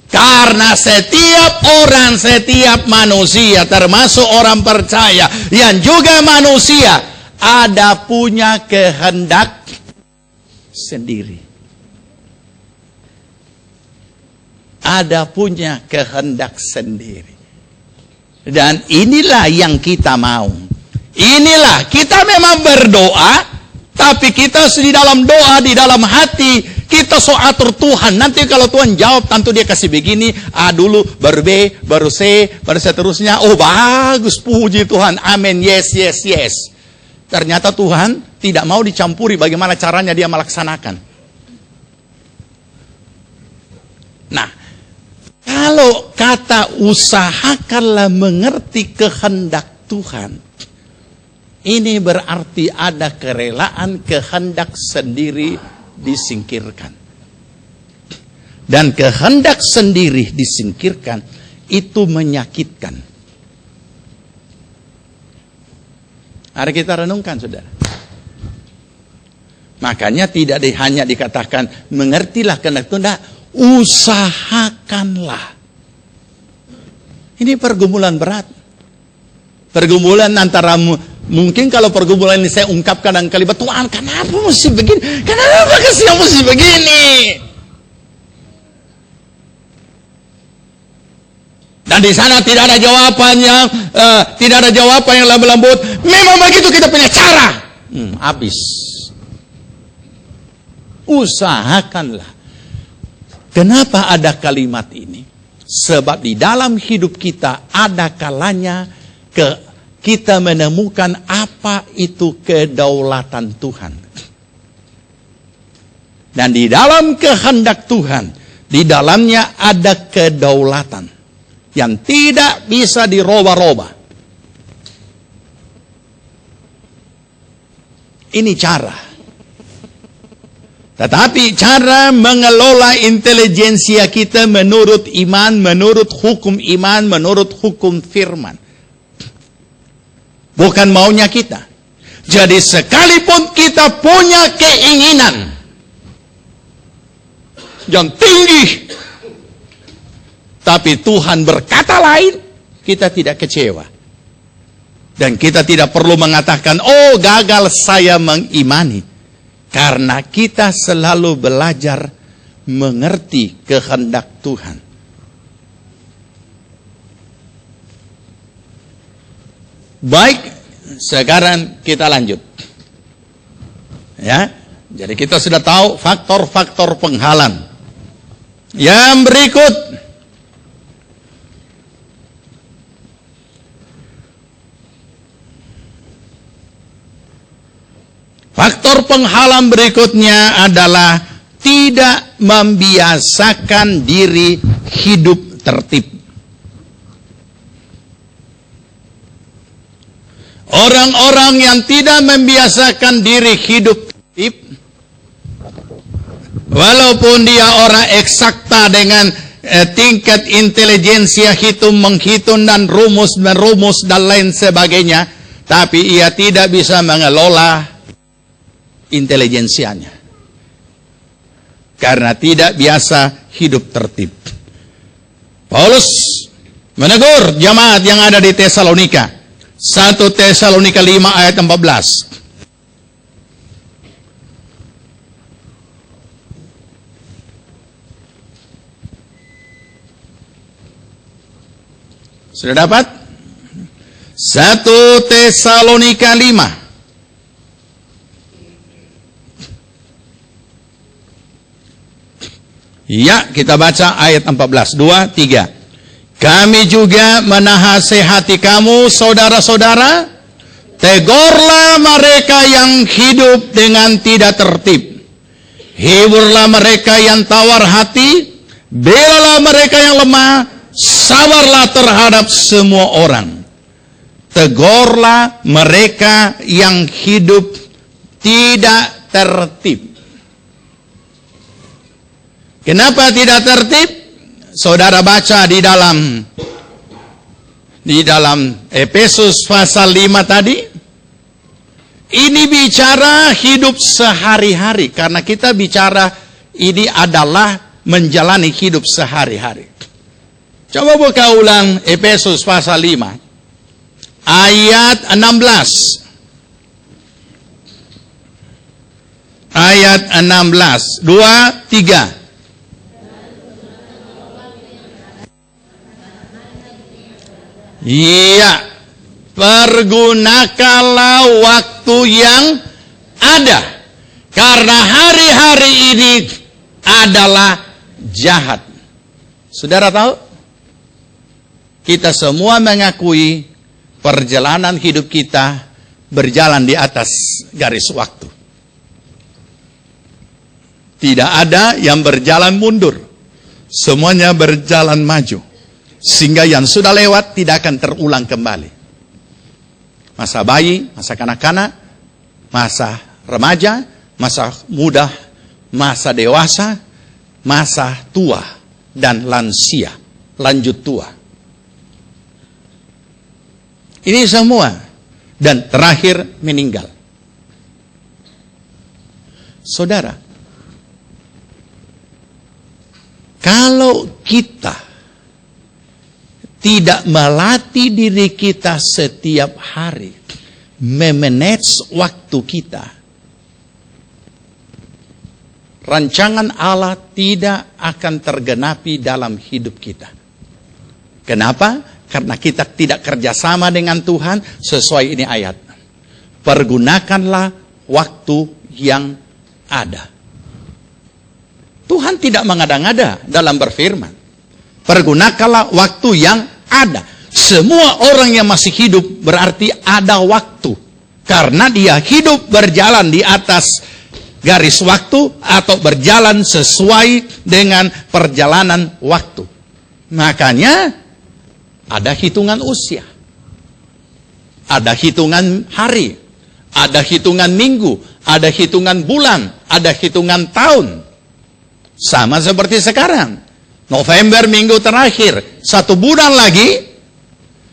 Speaker 1: Karena setiap orang, setiap manusia, termasuk orang percaya, yang juga manusia, ada punya kehendak sendiri. Ada punya kehendak sendiri. Dan inilah yang kita mau. Inilah, kita memang berdoa, tapi kita di dalam doa, di dalam hati, kita so atur Tuhan. Nanti kalau Tuhan jawab, tentu dia kasih begini, A dulu, baru B, baru C, baru seterusnya. Oh bagus, puji Tuhan, amin, yes. Ternyata Tuhan tidak mau dicampuri bagaimana caranya dia melaksanakan. Nah, kalau kata usahakanlah mengerti kehendak Tuhan, ini berarti ada kerelaan kehendak sendiri disingkirkan. Dan kehendak sendiri disingkirkan itu menyakitkan. Mari kita renungkan, saudara. Makanya tidak hanya dikatakan mengertilah kehendak Tuhan, usahakanlah. Ini pergumulan berat. Pergumulan antara, mungkin kalau pergumulan ini saya ungkapkan dengan kalimat, Tuhan kenapa mesti begini? Kenapa kasih mesti begini? Dan di sana tidak ada jawabannya, tidak ada jawaban yang lembut. Memang begitu kita punya cara. Habis. Usahakanlah. Kenapa ada kalimat ini? Sebab di dalam hidup kita ada kalanya kita menemukan apa itu kedaulatan Tuhan. Dan di dalam kehendak Tuhan, di dalamnya ada kedaulatan yang tidak bisa dirubah-rubah. Ini cara. Tetapi cara mengelola intelijensia kita menurut iman, menurut hukum iman, menurut hukum firman. Bukan maunya kita. Jadi sekalipun kita punya keinginan yang tinggi, tapi Tuhan berkata lain, kita tidak kecewa. Dan kita tidak perlu mengatakan, oh gagal saya mengimani. Karena kita selalu belajar mengerti kehendak Tuhan. Baik, sekarang kita lanjut. Ya, jadi kita sudah tahu faktor-faktor penghalang. Yang berikut, faktor penghalang berikutnya adalah tidak membiasakan diri hidup tertib. Orang-orang yang tidak membiasakan diri hidup tertib, walaupun dia orang eksakta dengan tingkat intelijensia menghitung dan rumus dan lain sebagainya, tapi ia tidak bisa mengelola intelijensianya karena tidak biasa hidup tertib. Paulus menegur jemaat yang ada di Tesalonika. 1 Tesalonika 5 ayat 14. Sudah dapat? 1 Tesalonika 5. Ya, kita baca ayat 14. 2, 3. Kami juga menasihati kamu, saudara-saudara, tegurlah mereka yang hidup dengan tidak tertib. Hiburlah mereka yang tawar hati, belalah mereka yang lemah, sabarlah terhadap semua orang. Tegurlah mereka yang hidup tidak tertib. Kenapa tidak tertib? Saudara baca di dalam Efesus pasal 5 tadi. Ini bicara hidup sehari-hari, karena kita bicara ini adalah menjalani hidup sehari-hari. Coba buka ulang Efesus pasal 5 ayat 16. Ayat 16. 2, 3. Iya, pergunakanlah waktu yang ada, karena hari-hari ini adalah jahat. Saudara tahu? Kita semua mengakui perjalanan hidup kita berjalan di atas garis waktu. Tidak ada yang berjalan mundur, semuanya berjalan maju. Sehingga yang sudah lewat tidak akan terulang kembali. Masa bayi, masa kanak-kanak, masa remaja, masa muda, masa dewasa, masa tua, dan lansia, lanjut tua. Ini semua. Dan terakhir meninggal. Saudara, kalau kita tidak melatih diri kita setiap hari, memanage waktu kita, rancangan Allah tidak akan tergenapi dalam hidup kita. Kenapa? Karena kita tidak kerjasama dengan Tuhan sesuai ini ayat. Pergunakanlah waktu yang ada. Tuhan tidak mengada-ngada dalam berfirman. Pergunakanlah waktu yang ada. Semua orang yang masih hidup berarti ada waktu. Karena dia hidup berjalan di atas garis waktu atau berjalan sesuai dengan perjalanan waktu. Makanya ada hitungan usia. Ada hitungan hari. Ada hitungan minggu. Ada hitungan bulan. Ada hitungan tahun. Sama seperti sekarang. November minggu terakhir, 1 bulan lagi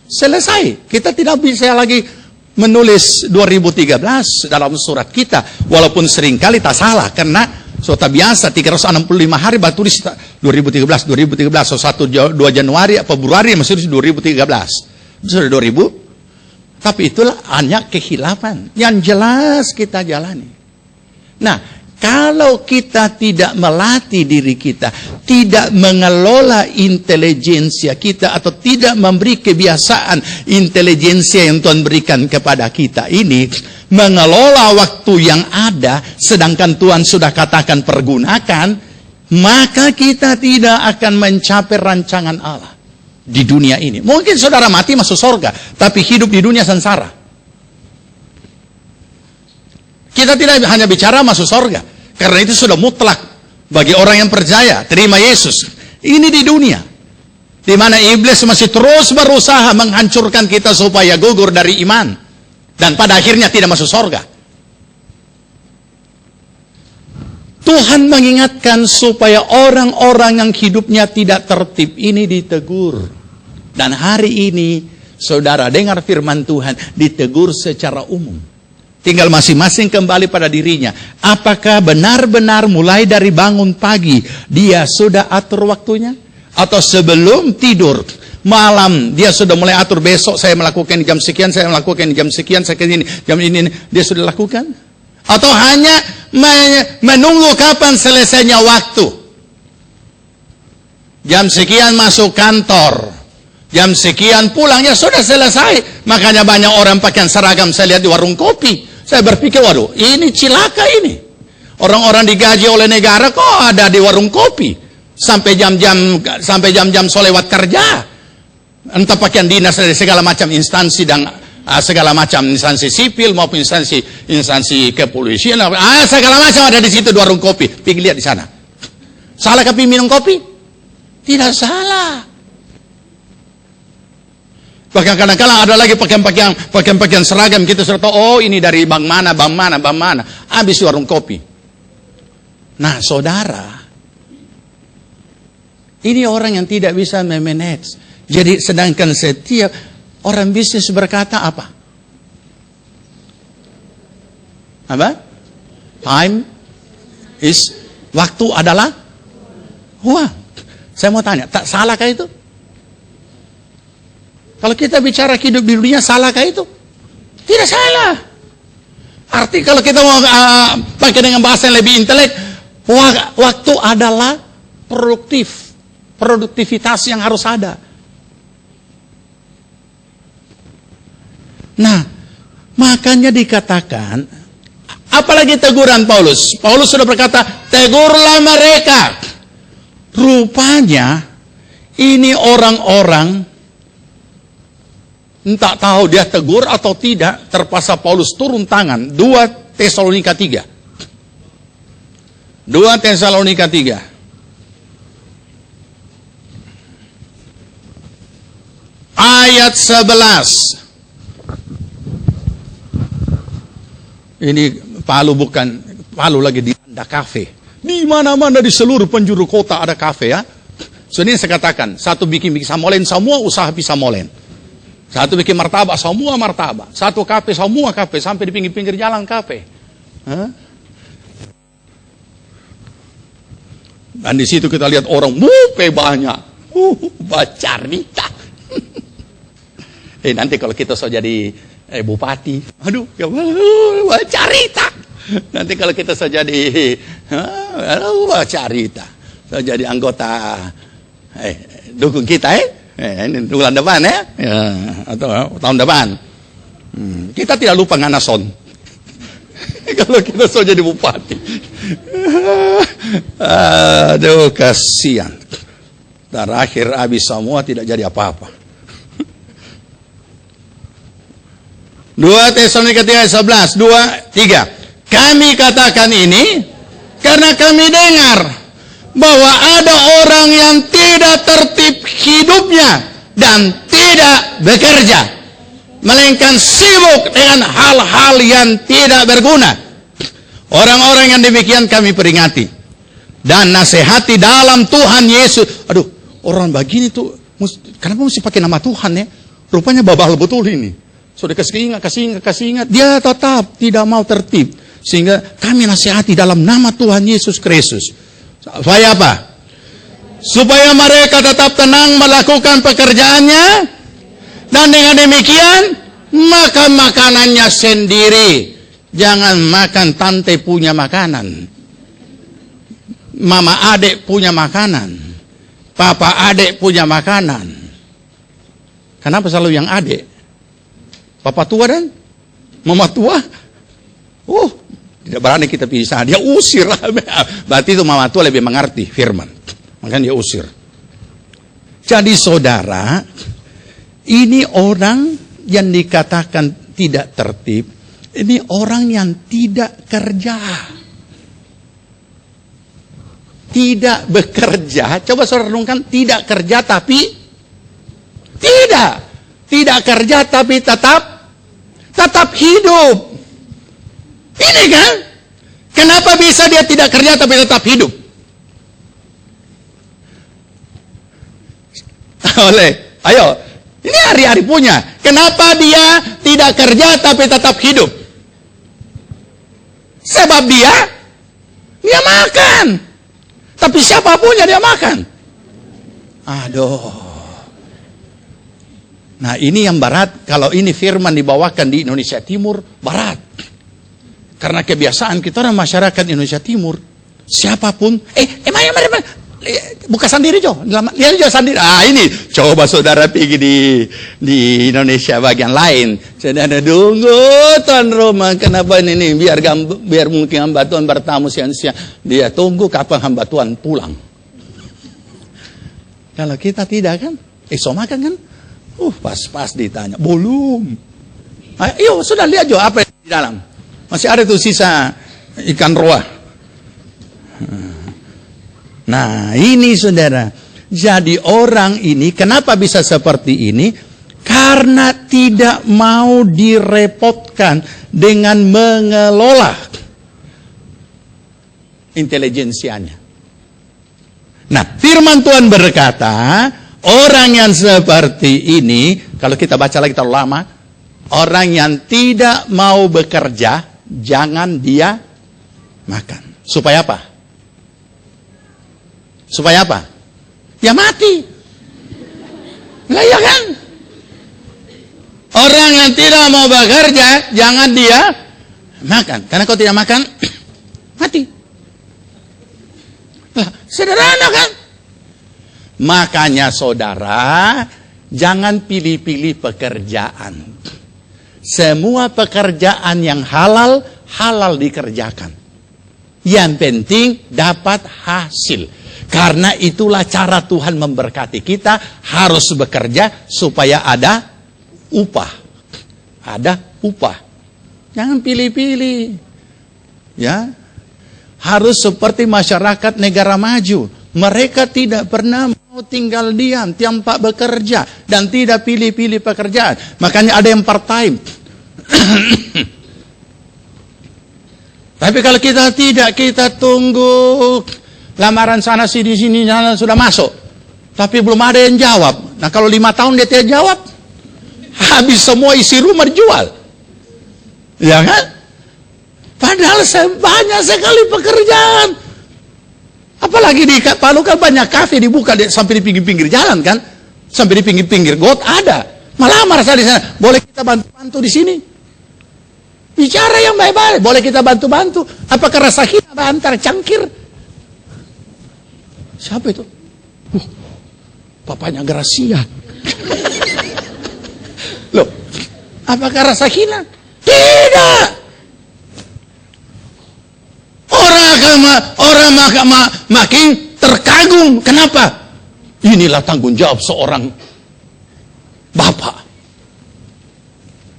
Speaker 1: selesai. Kita tidak bisa lagi menulis 2013 dalam surat kita, walaupun seringkali tak salah, karena sudah biasa 365 hari baru tulis 2013, so 2 Januari, Februari masih tulis 2013. Sudah 2000, tapi itulah hanya kehilapan yang jelas kita jalani. Nah, kalau kita tidak melatih diri kita, tidak mengelola intelijensia kita, atau tidak memberi kebiasaan intelijensia yang Tuhan berikan kepada kita ini, mengelola waktu yang ada, sedangkan Tuhan sudah katakan pergunakan, maka kita tidak akan mencapai rancangan Allah di dunia ini. Mungkin saudara mati masuk surga, tapi hidup di dunia sengsara. Kita tidak hanya bicara masuk surga, karena itu sudah mutlak bagi orang yang percaya, terima Yesus. Ini di dunia, di mana iblis masih terus berusaha menghancurkan kita supaya gugur dari iman, dan pada akhirnya tidak masuk surga. Tuhan mengingatkan supaya orang-orang yang hidupnya tidak tertib ini ditegur. Dan hari ini, saudara dengar firman Tuhan, ditegur secara umum. Tinggal masing-masing kembali pada dirinya. Apakah benar-benar mulai dari bangun pagi, dia sudah atur waktunya? Atau sebelum tidur, malam, dia sudah mulai atur, besok saya melakukan jam sekian, saya melakukan jam sekian, saya ini, jam ini, dia sudah lakukan? Atau hanya menunggu kapan selesainya waktu? Jam sekian masuk kantor, Jam sekian pulang, ya sudah selesai. Makanya banyak orang pakaian seragam saya lihat di warung kopi. Saya berpikir, waduh, ini cilaka ini. Orang-orang digaji oleh negara kok ada di warung kopi sampai jam-jam solewat kerja. Entah pakaian dinas dari segala macam instansi dan segala macam instansi sipil maupun instansi kepolisian, segala macam ada di situ di warung kopi. Pergi lihat di sana. Salah kah minum kopi? Tidak salah. Bahkan kadang-kadang ada lagi pakaian seragam, kita sudah tahu, oh ini dari bank mana, habis di warung kopi. Nah saudara, ini orang yang tidak bisa memanage. Jadi sedangkan setiap orang bisnis berkata apa? Time is, waktu adalah uang. Saya mau tanya, tak salahkah itu? Kalau kita bicara hidup di dunia, salahkah itu? Tidak salah. Arti kalau kita mau pakai dengan bahasa yang lebih intelek, waktu adalah produktivitas yang harus ada. Nah, makanya dikatakan, apalagi teguran Paulus. Paulus sudah berkata, tegurlah mereka. Rupanya, ini orang-orang entah tahu dia tegur atau tidak, terpaksa Paulus turun tangan. 2 Tesalonika 3. 2 Tesalonika 3. Ayat 11. Ini Palu lagi di Anda kafe. Di mana-mana di seluruh penjuru kota ada kafe ya. So ini saya katakan, satu bikin samolen, semua usaha bisa molen. Satu bikin martabak, semua martabak. Satu kafe, semua kafe. Sampai di pinggir-pinggir jalan kafe. Dan di situ kita lihat orang, banyak. Bacarita. Nanti kalau kita so jadi bupati, aduh, bacarita. Nanti kalau kita so jadi, bacarita. So jadi anggota, dukung kita, ini bulan depan atau tahun depan. Kita tidak lupa nganason. Kalau kita so jadi bupati. Aduh, kasihan. Terakhir habis semua tidak jadi apa-apa. 2 Tesalonika 3:11, 2-3. Kami katakan ini karena kami dengar bahwa ada orang yang tidak tertib hidupnya dan tidak bekerja, melainkan sibuk dengan hal-hal yang tidak berguna. Orang-orang yang demikian kami peringati dan nasihati dalam Tuhan Yesus. Aduh, orang begini tuh, kenapa mesti pakai nama Tuhan ya? Rupanya babal betul ini. Sudah kasih ingat, dia tetap tidak mau tertib. Sehingga kami nasihati dalam nama Tuhan Yesus Kristus. Supaya apa? Supaya mereka tetap tenang melakukan pekerjaannya. Dan dengan demikian, makan makanannya sendiri. Jangan makan tante punya makanan. Mama adik punya makanan. Papa adik punya makanan. Kenapa selalu yang adik? Papa tua dan mama tua? Tidak berani kita pisah. Dia usir. Berarti itu mama tua lebih mengerti firman. Makanya dia usir. Jadi saudara, ini orang yang dikatakan tidak tertib. Ini orang yang tidak kerja. Tidak bekerja. Coba saudara renungkan. Tidak kerja tapi tidak. Tidak kerja tapi tetap hidup. Ini kan? Kenapa bisa dia tidak kerja tapi tetap hidup? Ayo, ini hari-hari punya. Kenapa dia tidak kerja tapi tetap hidup? Sebab dia makan. Tapi siapa punya dia makan. Aduh. Nah ini yang barat. Kalau ini firman dibawakan di Indonesia Timur, barat. Karena kebiasaan kita orang masyarakat Indonesia Timur, siapapun, mari,
Speaker 2: buka sendiri Jo. Lihat Jo sendiri. Ini coba saudara pergi di Indonesia bagian lain. Saudara tunggu tuan rumah, kenapa ini biar mungkin hamba Tuhan bertamu siang-siang. Dia tunggu kapan hamba Tuhan pulang. Kalau kita tidak kan, makan kan? Pas ditanya, belum. Ayo sudah lihat Jo apa di dalam. Masih ada tuh sisa ikan roa. Nah ini saudara, jadi orang ini kenapa bisa seperti ini? Karena tidak mau direpotkan dengan mengelola intelijensianya. Nah firman Tuhan berkata, orang yang seperti ini, kalau kita baca lagi terlalu lama, orang yang tidak mau bekerja, jangan dia makan. Supaya apa? Supaya apa? Ya mati. Lah ya kan? Orang yang tidak mau bekerja, jangan dia makan. Karena kalau tidak makan, mati. Lah, sederhana kan? Makanya saudara, jangan pilih-pilih pekerjaan. Semua pekerjaan yang halal, halal dikerjakan. Yang penting dapat hasil. Karena itulah cara Tuhan memberkati kita, harus bekerja supaya ada upah. Ada upah. Jangan pilih-pilih. Ya. Harus seperti masyarakat negara maju. Mereka tidak pernah mau tinggal diam tanpa bekerja dan tidak pilih-pilih pekerjaan. Makanya ada yang part time. Tapi kalau kita tidak, kita tunggu lamaran sana sini sini sana sudah masuk. Tapi belum ada yang jawab. Nah kalau 5 tahun dia tidak jawab, habis semua isi rumah dijual. Ya kan? Padahal banyak sekali pekerjaan. Apalagi di Palu kan banyak kafe dibuka sampai di pinggir-pinggir jalan kan. Sampai di pinggir-pinggir got ada. Malamar saya di sana. Boleh kita bantu-bantu di sini? Bicara yang baik-baik. Boleh kita bantu-bantu? Apakah rasa hina antar cangkir? Siapa itu? Papanya Gracia. Loh, apakah rasa hina? Tidak. Orang makin terkagum. Kenapa? Inilah tanggung jawab seorang bapak.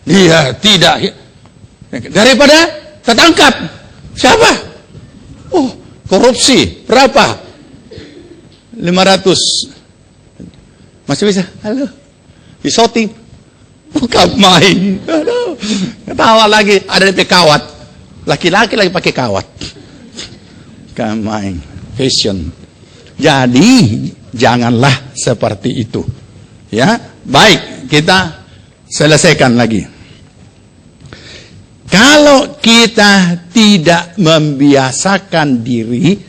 Speaker 2: Dia tidak daripada tertangkap. Siapa? Korupsi. Berapa? 500. Masih bisa? Halo. Disoting. Bukan main. Aduh. Ketawa lagi. Ada DP kawat. Laki-laki lagi pakai kawat. Bukan main. Fashion. Jadi janganlah seperti itu. Ya, baik, kita selesaikan lagi. Kalau kita tidak membiasakan diri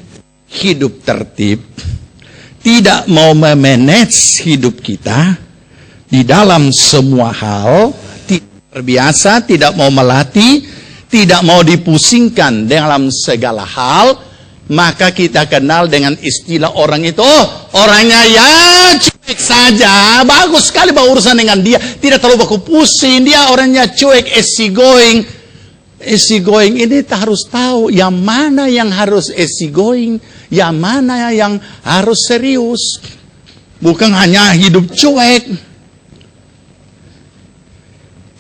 Speaker 2: hidup tertib, tidak mau memanage hidup kita di dalam semua hal, tidak terbiasa, tidak mau melatih, tidak mau dipusingkan dalam segala hal, maka kita kenal dengan istilah orang itu, orangnya ya cuek saja, bagus sekali berurusan dengan dia, tidak terlalu baku pusing, dia orangnya cuek, easy going. Easy going ini harus tahu yang mana yang harus easy going, yang mana yang harus serius. Bukan hanya hidup cuek.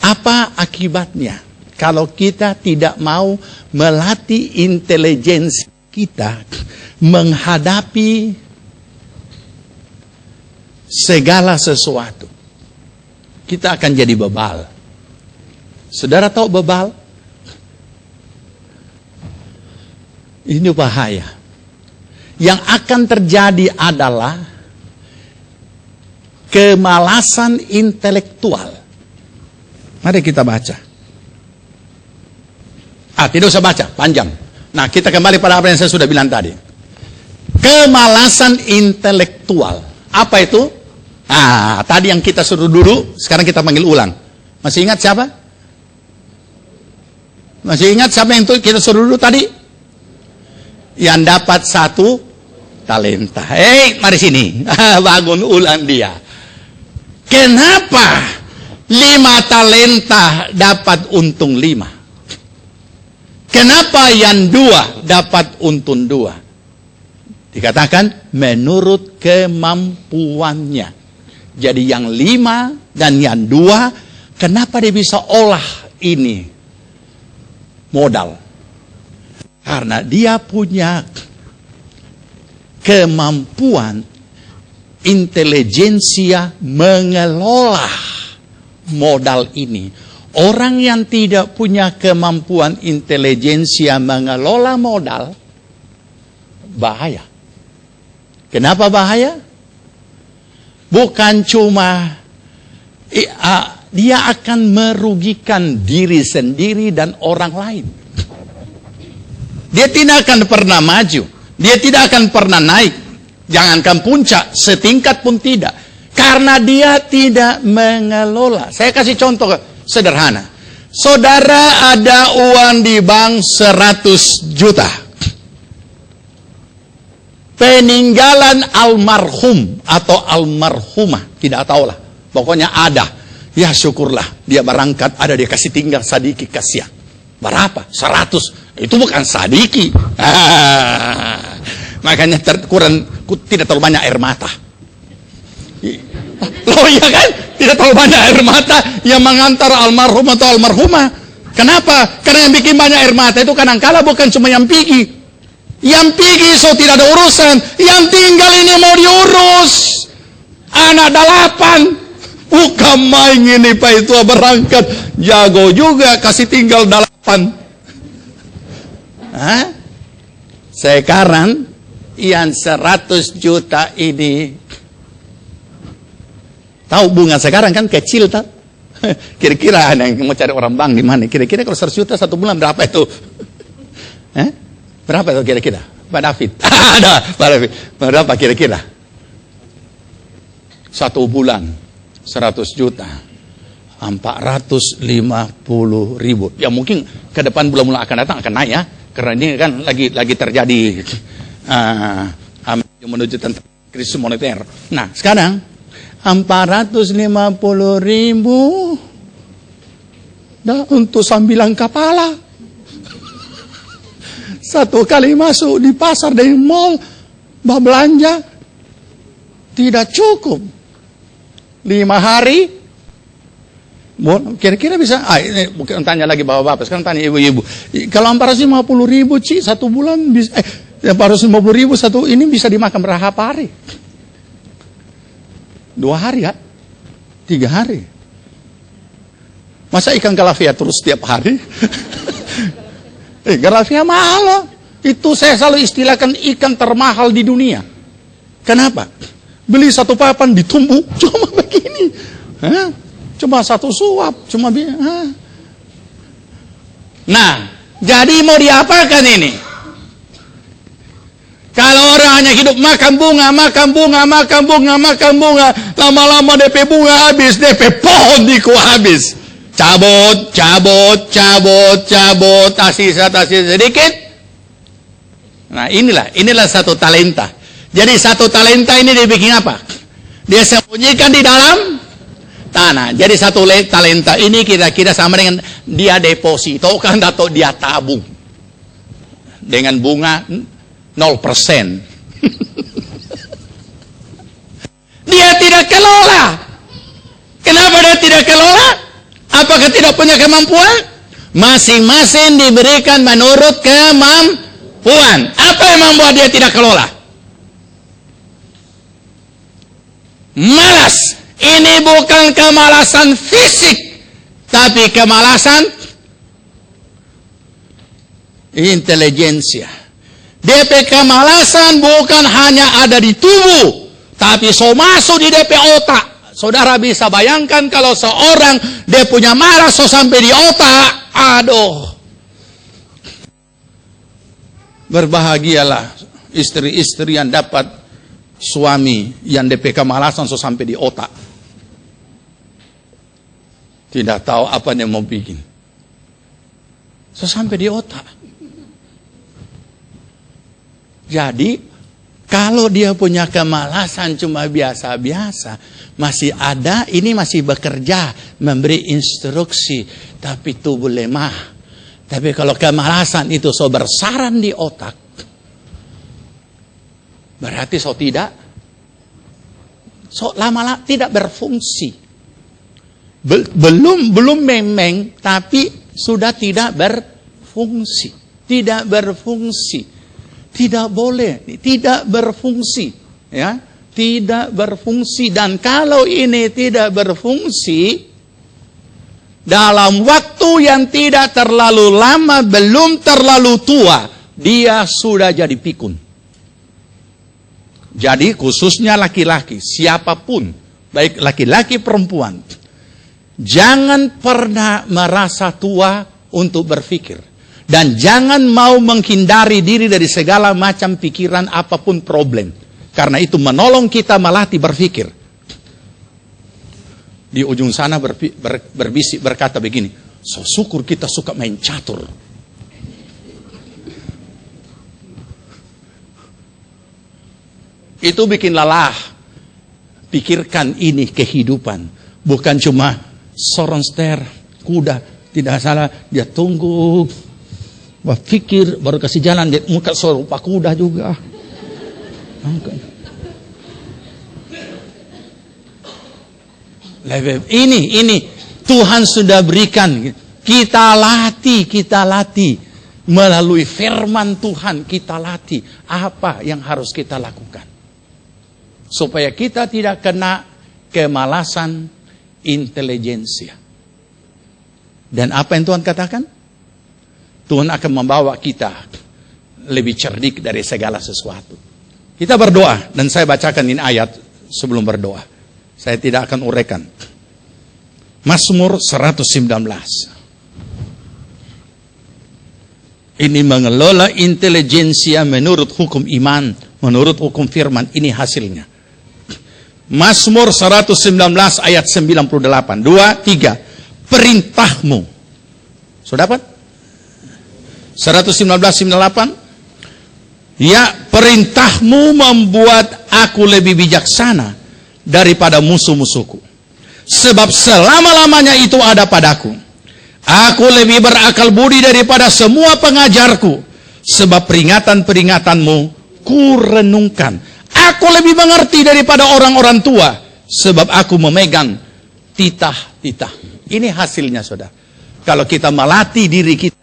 Speaker 2: Apa akibatnya kalau kita tidak mau melatih intelijensi kita menghadapi segala sesuatu? Kita akan jadi bebal. Saudara tahu bebal? Ini bahaya. Yang akan terjadi adalah kemalasan intelektual. Mari kita baca. Tidak usah baca, panjang. Nah, kita kembali pada apa yang saya sudah bilang tadi. Kemalasan intelektual. Apa itu? Tadi yang kita suruh dulu, sekarang kita panggil ulang. Masih ingat siapa? Masih ingat siapa yang kita suruh dulu tadi? Yang dapat 1 talenta. Mari sini. Bangun ulang dia. Kenapa 5 talenta dapat untung 5? Kenapa yang 2 dapat untung 2? Dikatakan menurut kemampuannya. Jadi yang 5 dan yang 2, kenapa dia bisa olah ini modal? Karena dia punya kemampuan intelijensia mengelola modal ini. Orang yang tidak punya kemampuan intelijensia mengelola modal, bahaya. Kenapa bahaya? Bukan cuma dia akan merugikan diri sendiri dan orang lain. Dia tidak akan pernah maju. Dia tidak akan pernah naik. Jangankan puncak, setingkat pun tidak. Karena dia tidak mengelola. Saya kasih contoh sederhana. Saudara ada uang di bank 100 juta. Peninggalan almarhum atau almarhumah. Tidak tahulah. Pokoknya ada. Ya syukurlah. Dia berangkat, ada dia kasih tinggal sedikit kasihan. Berapa? 100. Itu bukan sadiki. Makanya tidak terlalu banyak air mata. Loh iya kan? Tidak terlalu banyak air mata yang mengantar almarhum atau almarhumah. Kenapa? Karena yang bikin banyak air mata itu kadang-kala bukan cuma yang pergi. Yang pergi so tidak ada urusan. Yang tinggal ini mau diurus. Anak 8. Bukan main ini Pak itu berangkat. Jago juga kasih tinggal 8. Sekarang yang 100 juta ini, tahu bunga sekarang kan kecil tak? Kira-kira yang mau cari orang bank di mana? Kira-kira kalau 100 juta 1 bulan berapa itu? Berapa itu kira-kira? Pak David. Ada Pak David. Berapa kira-kira? 1 bulan 100 juta. 450.000. Ya mungkin ke depan bulan-bulan akan datang akan naik ya. Karena ini kan lagi terjadi menuju tentang krisis moneter. Nah, sekarang 450.000 dah untuk 9 kepala. Satu kali masuk di pasar dari mall belanja tidak cukup. 5 hari kira-kira bisa, ini bukan tanya lagi bapak-bapak, sekarang tanya ibu-ibu. Kalau 450.000 Ci, 1 bulan bisa, 450.000 satu ini bisa dimakan berapa hari? 2 hari ya? 3 hari? Masa ikan galafia terus setiap hari? Galafia mahal loh. Itu saya selalu istilahkan ikan termahal di dunia. Kenapa? Beli 1 papan ditumbuk cuma begini. Cuma 1 suap, cuma Nah, jadi mau diapakan ini? Kalau orang hanya hidup makan bunga, lama-lama DP bunga habis, DP pohon diku habis. Cabut, tasisa sedikit. Nah, inilah 1 talenta. Jadi 1 talenta ini dibikin apa? Dia sembunyikan di dalam tanah. Jadi 1 talenta ini kira-kira sama dengan dia deposito kan atau dia tabung dengan bunga 0%. Dia tidak kelola. Kenapa dia tidak kelola? Apakah tidak punya kemampuan? Masing-masing diberikan menurut kemampuan. Apa yang membuat dia tidak kelola? Malas. Ini bukan kemalasan fisik, tapi kemalasan intelijensia. DP kemalasan bukan hanya ada di tubuh, tapi so masuk di DP otak. Saudara bisa bayangkan kalau seorang dia punya malas so sampai di otak, aduh. Berbahagialah istri-istri yang dapat suami yang DP kemalasan so sampai di otak. Tidak tahu apa yang mau bikin. So sampai di otak. Jadi Kalau dia punya kemalasan cuma biasa-biasa, masih ada, ini masih bekerja, memberi instruksi, tapi tubuh lemah. Tapi kalau kemalasan itu so bersaran di otak, berarti so lama-lama tidak berfungsi. Belum memang, tapi sudah tidak berfungsi. Tidak berfungsi. Tidak boleh, tidak berfungsi, ya, tidak berfungsi. Dan kalau ini tidak berfungsi, dalam waktu yang tidak terlalu lama, belum terlalu tua, dia sudah jadi pikun. Jadi khususnya laki-laki, siapapun, baik laki-laki perempuan, jangan pernah merasa tua untuk berpikir. Dan jangan mau menghindari diri dari segala macam pikiran apapun problem. Karena itu menolong kita melatih berpikir. Di ujung sana berbisik berkata begini, so syukur kita suka main catur. Itu bikin lelah. Pikirkan ini kehidupan. Bukan cuma soronster, kuda. Tidak salah, dia tunggu. Pikir baru kasih jalan, dia muka serupa kuda juga. Ini Tuhan sudah berikan. Kita latih melalui firman Tuhan, kita latih apa yang harus kita lakukan supaya kita tidak kena kemalasan intelijensia. Dan apa yang Tuhan katakan? Tuhan akan membawa kita lebih cerdik dari segala sesuatu. Kita berdoa, dan saya bacakan ini ayat sebelum berdoa. Saya tidak akan uraikan. Mazmur 119. Ini mengelola intelijensia menurut hukum iman, menurut hukum firman. Ini hasilnya. Mazmur 119 ayat 98. 2, 3. Perintahmu. Sudah dapat? 119:98. Ya, perintahmu membuat aku lebih bijaksana daripada musuh-musuhku. Sebab selama-lamanya itu ada padaku. Aku lebih berakal budi daripada semua pengajarku. Sebab peringatan-peringatanmu ku renungkan. Aku lebih mengerti daripada orang-orang tua. Sebab aku memegang titah-titah. Ini hasilnya, saudara. Kalau kita melatih diri kita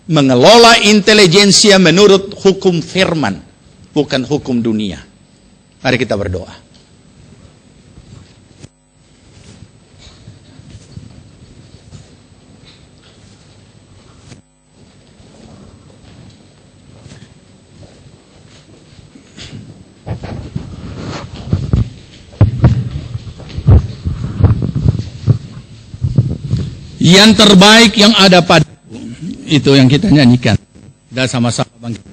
Speaker 2: mengelola intelijensia menurut hukum firman, bukan hukum dunia. Mari kita berdoa. Yang terbaik yang ada pada itu yang kita nyanyikan. Kita sama-sama bangkit.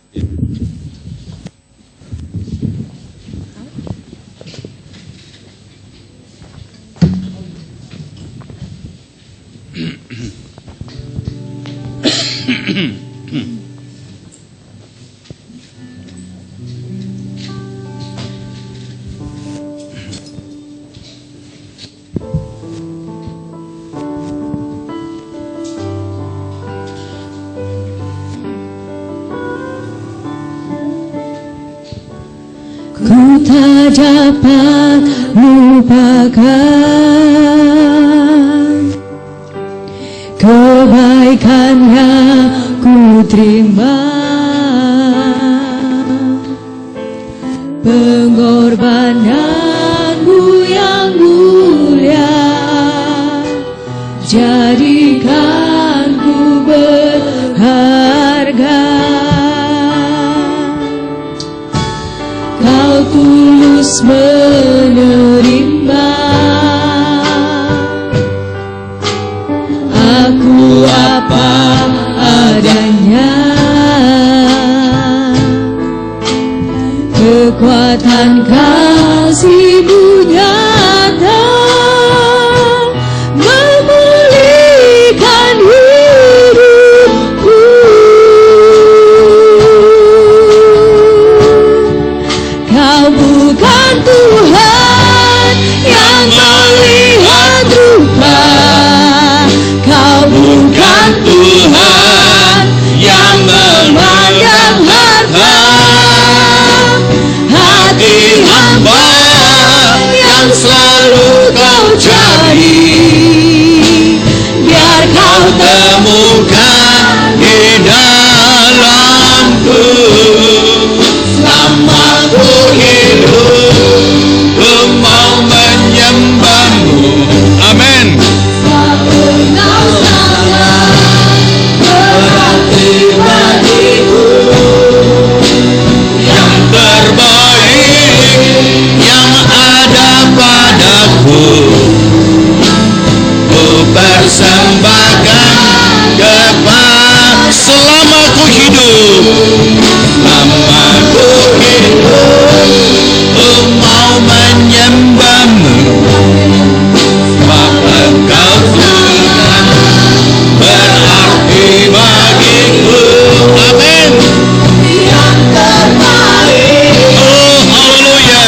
Speaker 3: Ku tak dapat lupakan kebaikan yang ku terima, pengorbananmu yang mulia jadikan ku berharga. Kau tulus menerima aku apa adanya, kekuatan kasih-Mu nyata memulihkan hidupku.
Speaker 1: temukan di dalamku. Selama ku hidup, ku mau menyembahmu. Amin.
Speaker 3: Engkau sangat berarti bagiku.
Speaker 1: Yang terbaik yang ada padaku, ku persembahkan kepada. Selama ku hidup, selama ku hidup, ku mau menyembahmu. Sebab Engkau Tuhan berarti bagiku. Amin.
Speaker 3: Yang terbaik
Speaker 1: Oh, haleluya.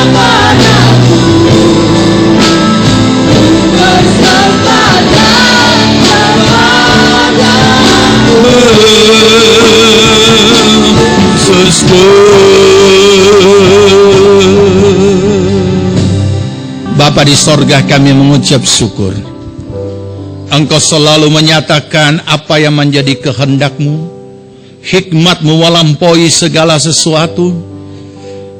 Speaker 3: kepadaku, bersembahkan kepadamu.
Speaker 1: Yesusku. Bapa di sorga, kami mengucap syukur. Engkau selalu menyatakan apa yang menjadi kehendak-Mu. Hikmat-Mu melampaui segala sesuatu.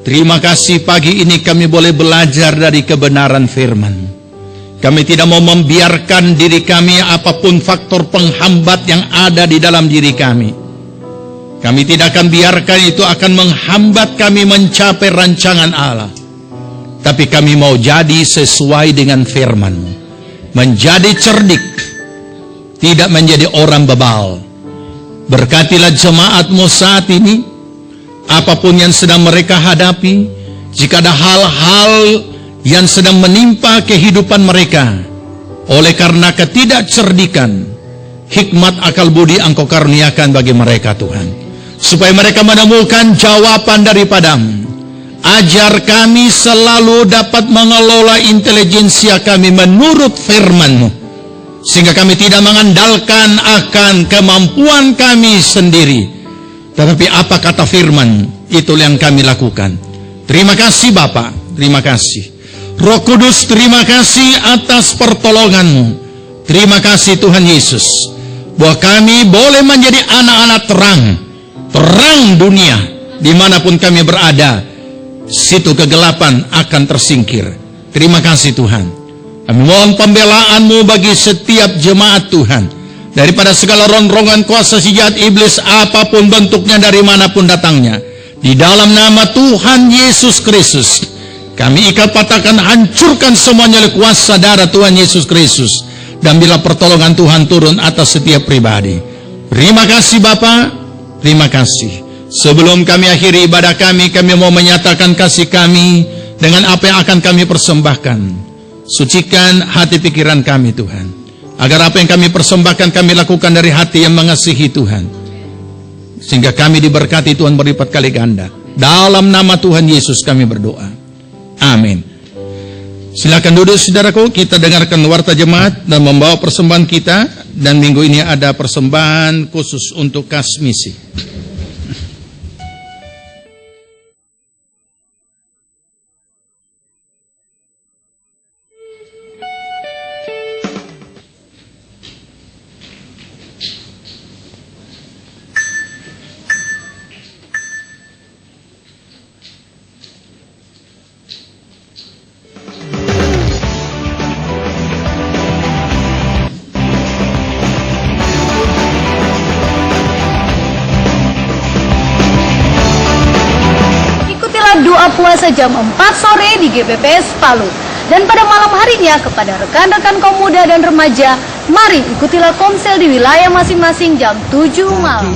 Speaker 1: Terima kasih pagi ini kami boleh belajar dari kebenaran firman. Kami tidak mau membiarkan diri kami apapun faktor penghambat yang ada di dalam diri kami. Kami tidak akan biarkan itu akan menghambat kami mencapai rancangan Allah. Tapi kami mau jadi sesuai dengan firman-Mu. Menjadi cerdik, tidak menjadi orang bebal. Berkatilah jemaat-Mu saat ini, apapun yang sedang mereka hadapi, jika ada hal-hal yang sedang menimpa kehidupan mereka, oleh karena ketidakcerdikan, hikmat akal budi Engkau karuniakan bagi mereka Tuhan, supaya mereka menemukan jawaban daripada-Mu. Ajar kami selalu dapat mengelola intelijensia kami menurut firman-Mu, sehingga kami tidak mengandalkan akan kemampuan kami sendiri, tetapi apa kata firman, itulah yang kami lakukan. Terima kasih Bapa, terima kasih Roh Kudus, terima kasih atas pertolongan-Mu. Terima kasih Tuhan Yesus, bahwa kami boleh menjadi anak-anak terang, terang dunia. Dimanapun kami berada, situ kegelapan akan tersingkir. Terima kasih Tuhan. Kami mohon pembelaan-Mu bagi setiap jemaat Tuhan, daripada segala ronrongan kuasa si jahat iblis, apapun bentuknya, dari manapun datangnya. Di dalam nama Tuhan Yesus Kristus, kami ikat, patahkan, hancurkan semuanya oleh kuasa darah Tuhan Yesus Kristus. Dan bila pertolongan Tuhan turun atas setiap pribadi. Terima kasih Bapa, terima kasih. Sebelum kami akhiri ibadah kami mau menyatakan kasih kami dengan apa yang akan kami persembahkan. Sucikan hati pikiran kami Tuhan, agar apa yang kami persembahkan kami lakukan dari hati yang mengasihi Tuhan, sehingga kami diberkati Tuhan berlipat kali ganda. Dalam nama Tuhan Yesus kami berdoa, amin. Silakan duduk saudaraku, kita dengarkan warta jemaat dan membawa persembahan kita. Dan minggu ini ada persembahan khusus untuk kas misi.
Speaker 4: Doa puasa jam 4 sore di GPPS Palu. Dan pada malam harinya kepada rekan-rekan kaum muda dan remaja, mari ikutilah komsel di wilayah masing-masing jam 7 malam.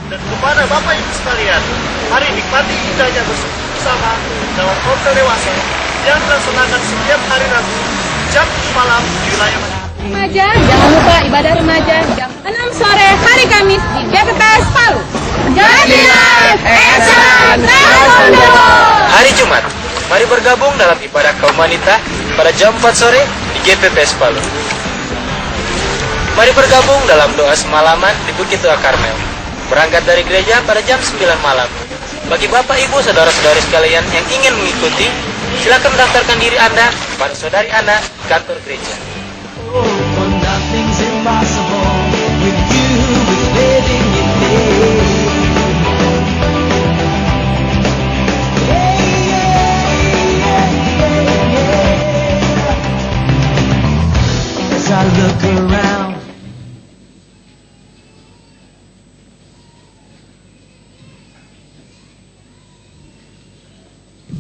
Speaker 5: Dan kepada Bapak Ibu sekalian, mari nikmati indahnya bersama dalam komsel dewasa yang dilaksanakan setiap hari Rabu jam 7 malam di wilayah
Speaker 6: Remaja, jangan lupa ibadah remaja jam 6 sore hari Kamis di GPPS Palu. Jadilah excellent
Speaker 7: Hari Jumat, mari bergabung dalam ibadah kaum wanita pada jam 4 sore di GPPS Palu. Mari bergabung dalam doa semalaman di Bukit Doa Karmel, berangkat dari gereja pada jam 9 malam. Bagi Bapak Ibu Saudara-saudari sekalian yang ingin mengikuti, silakan mendaftarkan diri Anda pada saudari Anda kantor gereja.
Speaker 3: For nothing's impossible with you, with living in faith. As I look around,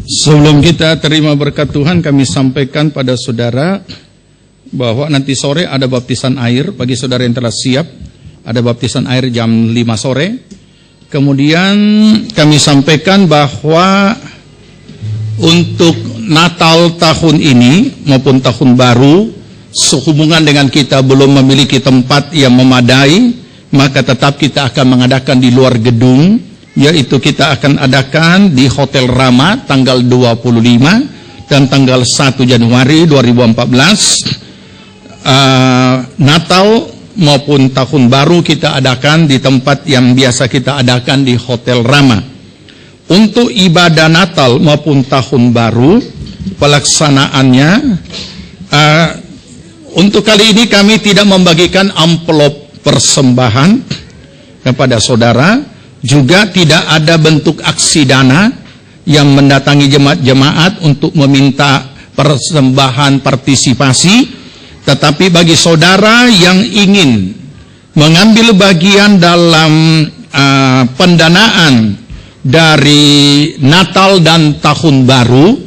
Speaker 1: Sebelum kita terima berkat Tuhan, kami sampaikan pada saudara bahwa nanti sore ada baptisan air. Bagi saudara yang telah siap, ada baptisan air jam 5 sore. Kemudian kami sampaikan bahwa untuk Natal tahun ini maupun tahun baru, sehubungan dengan kita belum memiliki tempat yang memadai, maka tetap kita akan mengadakan di luar gedung, yaitu kita akan adakan di Hotel Rama tanggal 25 dan tanggal 1 Januari 2014. Natal maupun tahun baru kita adakan di tempat yang biasa kita adakan di Hotel Rama. Untuk ibadah Natal maupun tahun baru, pelaksanaannya untuk kali ini kami tidak membagikan amplop persembahan kepada saudara. Juga tidak ada bentuk aksi dana yang mendatangi jemaat-jemaat untuk meminta persembahan partisipasi. Tetapi bagi saudara yang ingin mengambil bagian dalam pendanaan dari Natal dan Tahun Baru,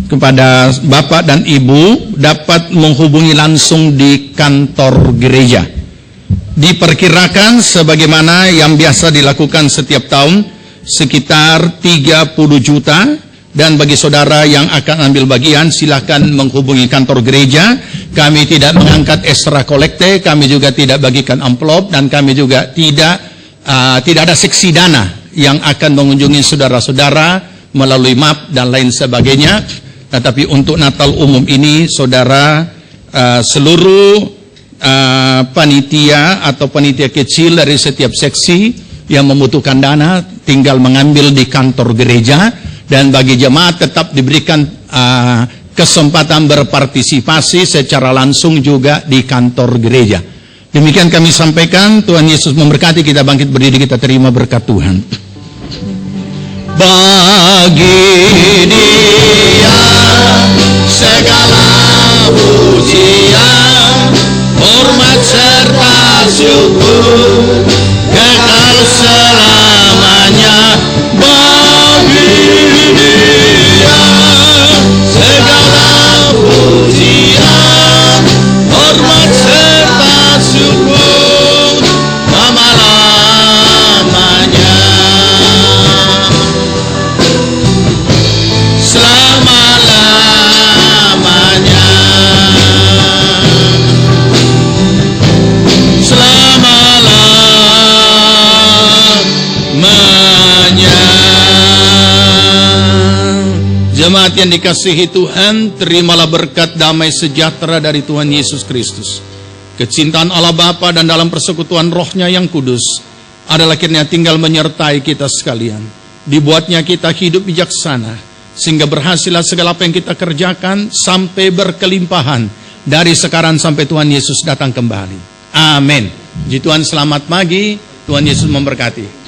Speaker 1: kepada Bapak dan Ibu dapat menghubungi langsung di kantor gereja. Diperkirakan sebagaimana yang biasa dilakukan setiap tahun sekitar 30 juta, dan bagi saudara yang akan ambil bagian silakan menghubungi kantor gereja. Kami tidak mengangkat extra kolekte, kami juga tidak bagikan amplop, dan kami juga tidak ada seksi dana yang akan mengunjungi saudara-saudara melalui map dan lain sebagainya. Tetapi untuk Natal umum ini saudara, seluruh panitia atau panitia kecil dari setiap seksi yang membutuhkan dana tinggal mengambil di kantor gereja, dan bagi jemaat tetap diberikan kesempatan berpartisipasi secara langsung juga di kantor gereja. Demikian kami sampaikan. Tuhan Yesus memberkati. Kita bangkit berdiri, kita terima berkat Tuhan. Bagi Dia segala pujian, hormat serta syukur kekal selamanya. Bagi Dia segala pujian, hormat serta syukur selama-lamanya. Selama-lamanya. Jemaat yang dikasihi Tuhan, terimalah berkat damai sejahtera dari Tuhan Yesus Kristus. Kecintaan Allah Bapa dan dalam persekutuan Roh-Nya yang kudus adalah kiranya tinggal menyertai kita sekalian. Dibuatnya kita hidup bijaksana, sehingga berhasillah segala apa yang kita kerjakan sampai berkelimpahan dari sekarang sampai Tuhan Yesus datang kembali. Amin. Puji Tuhan, selamat pagi. Tuhan Yesus memberkati.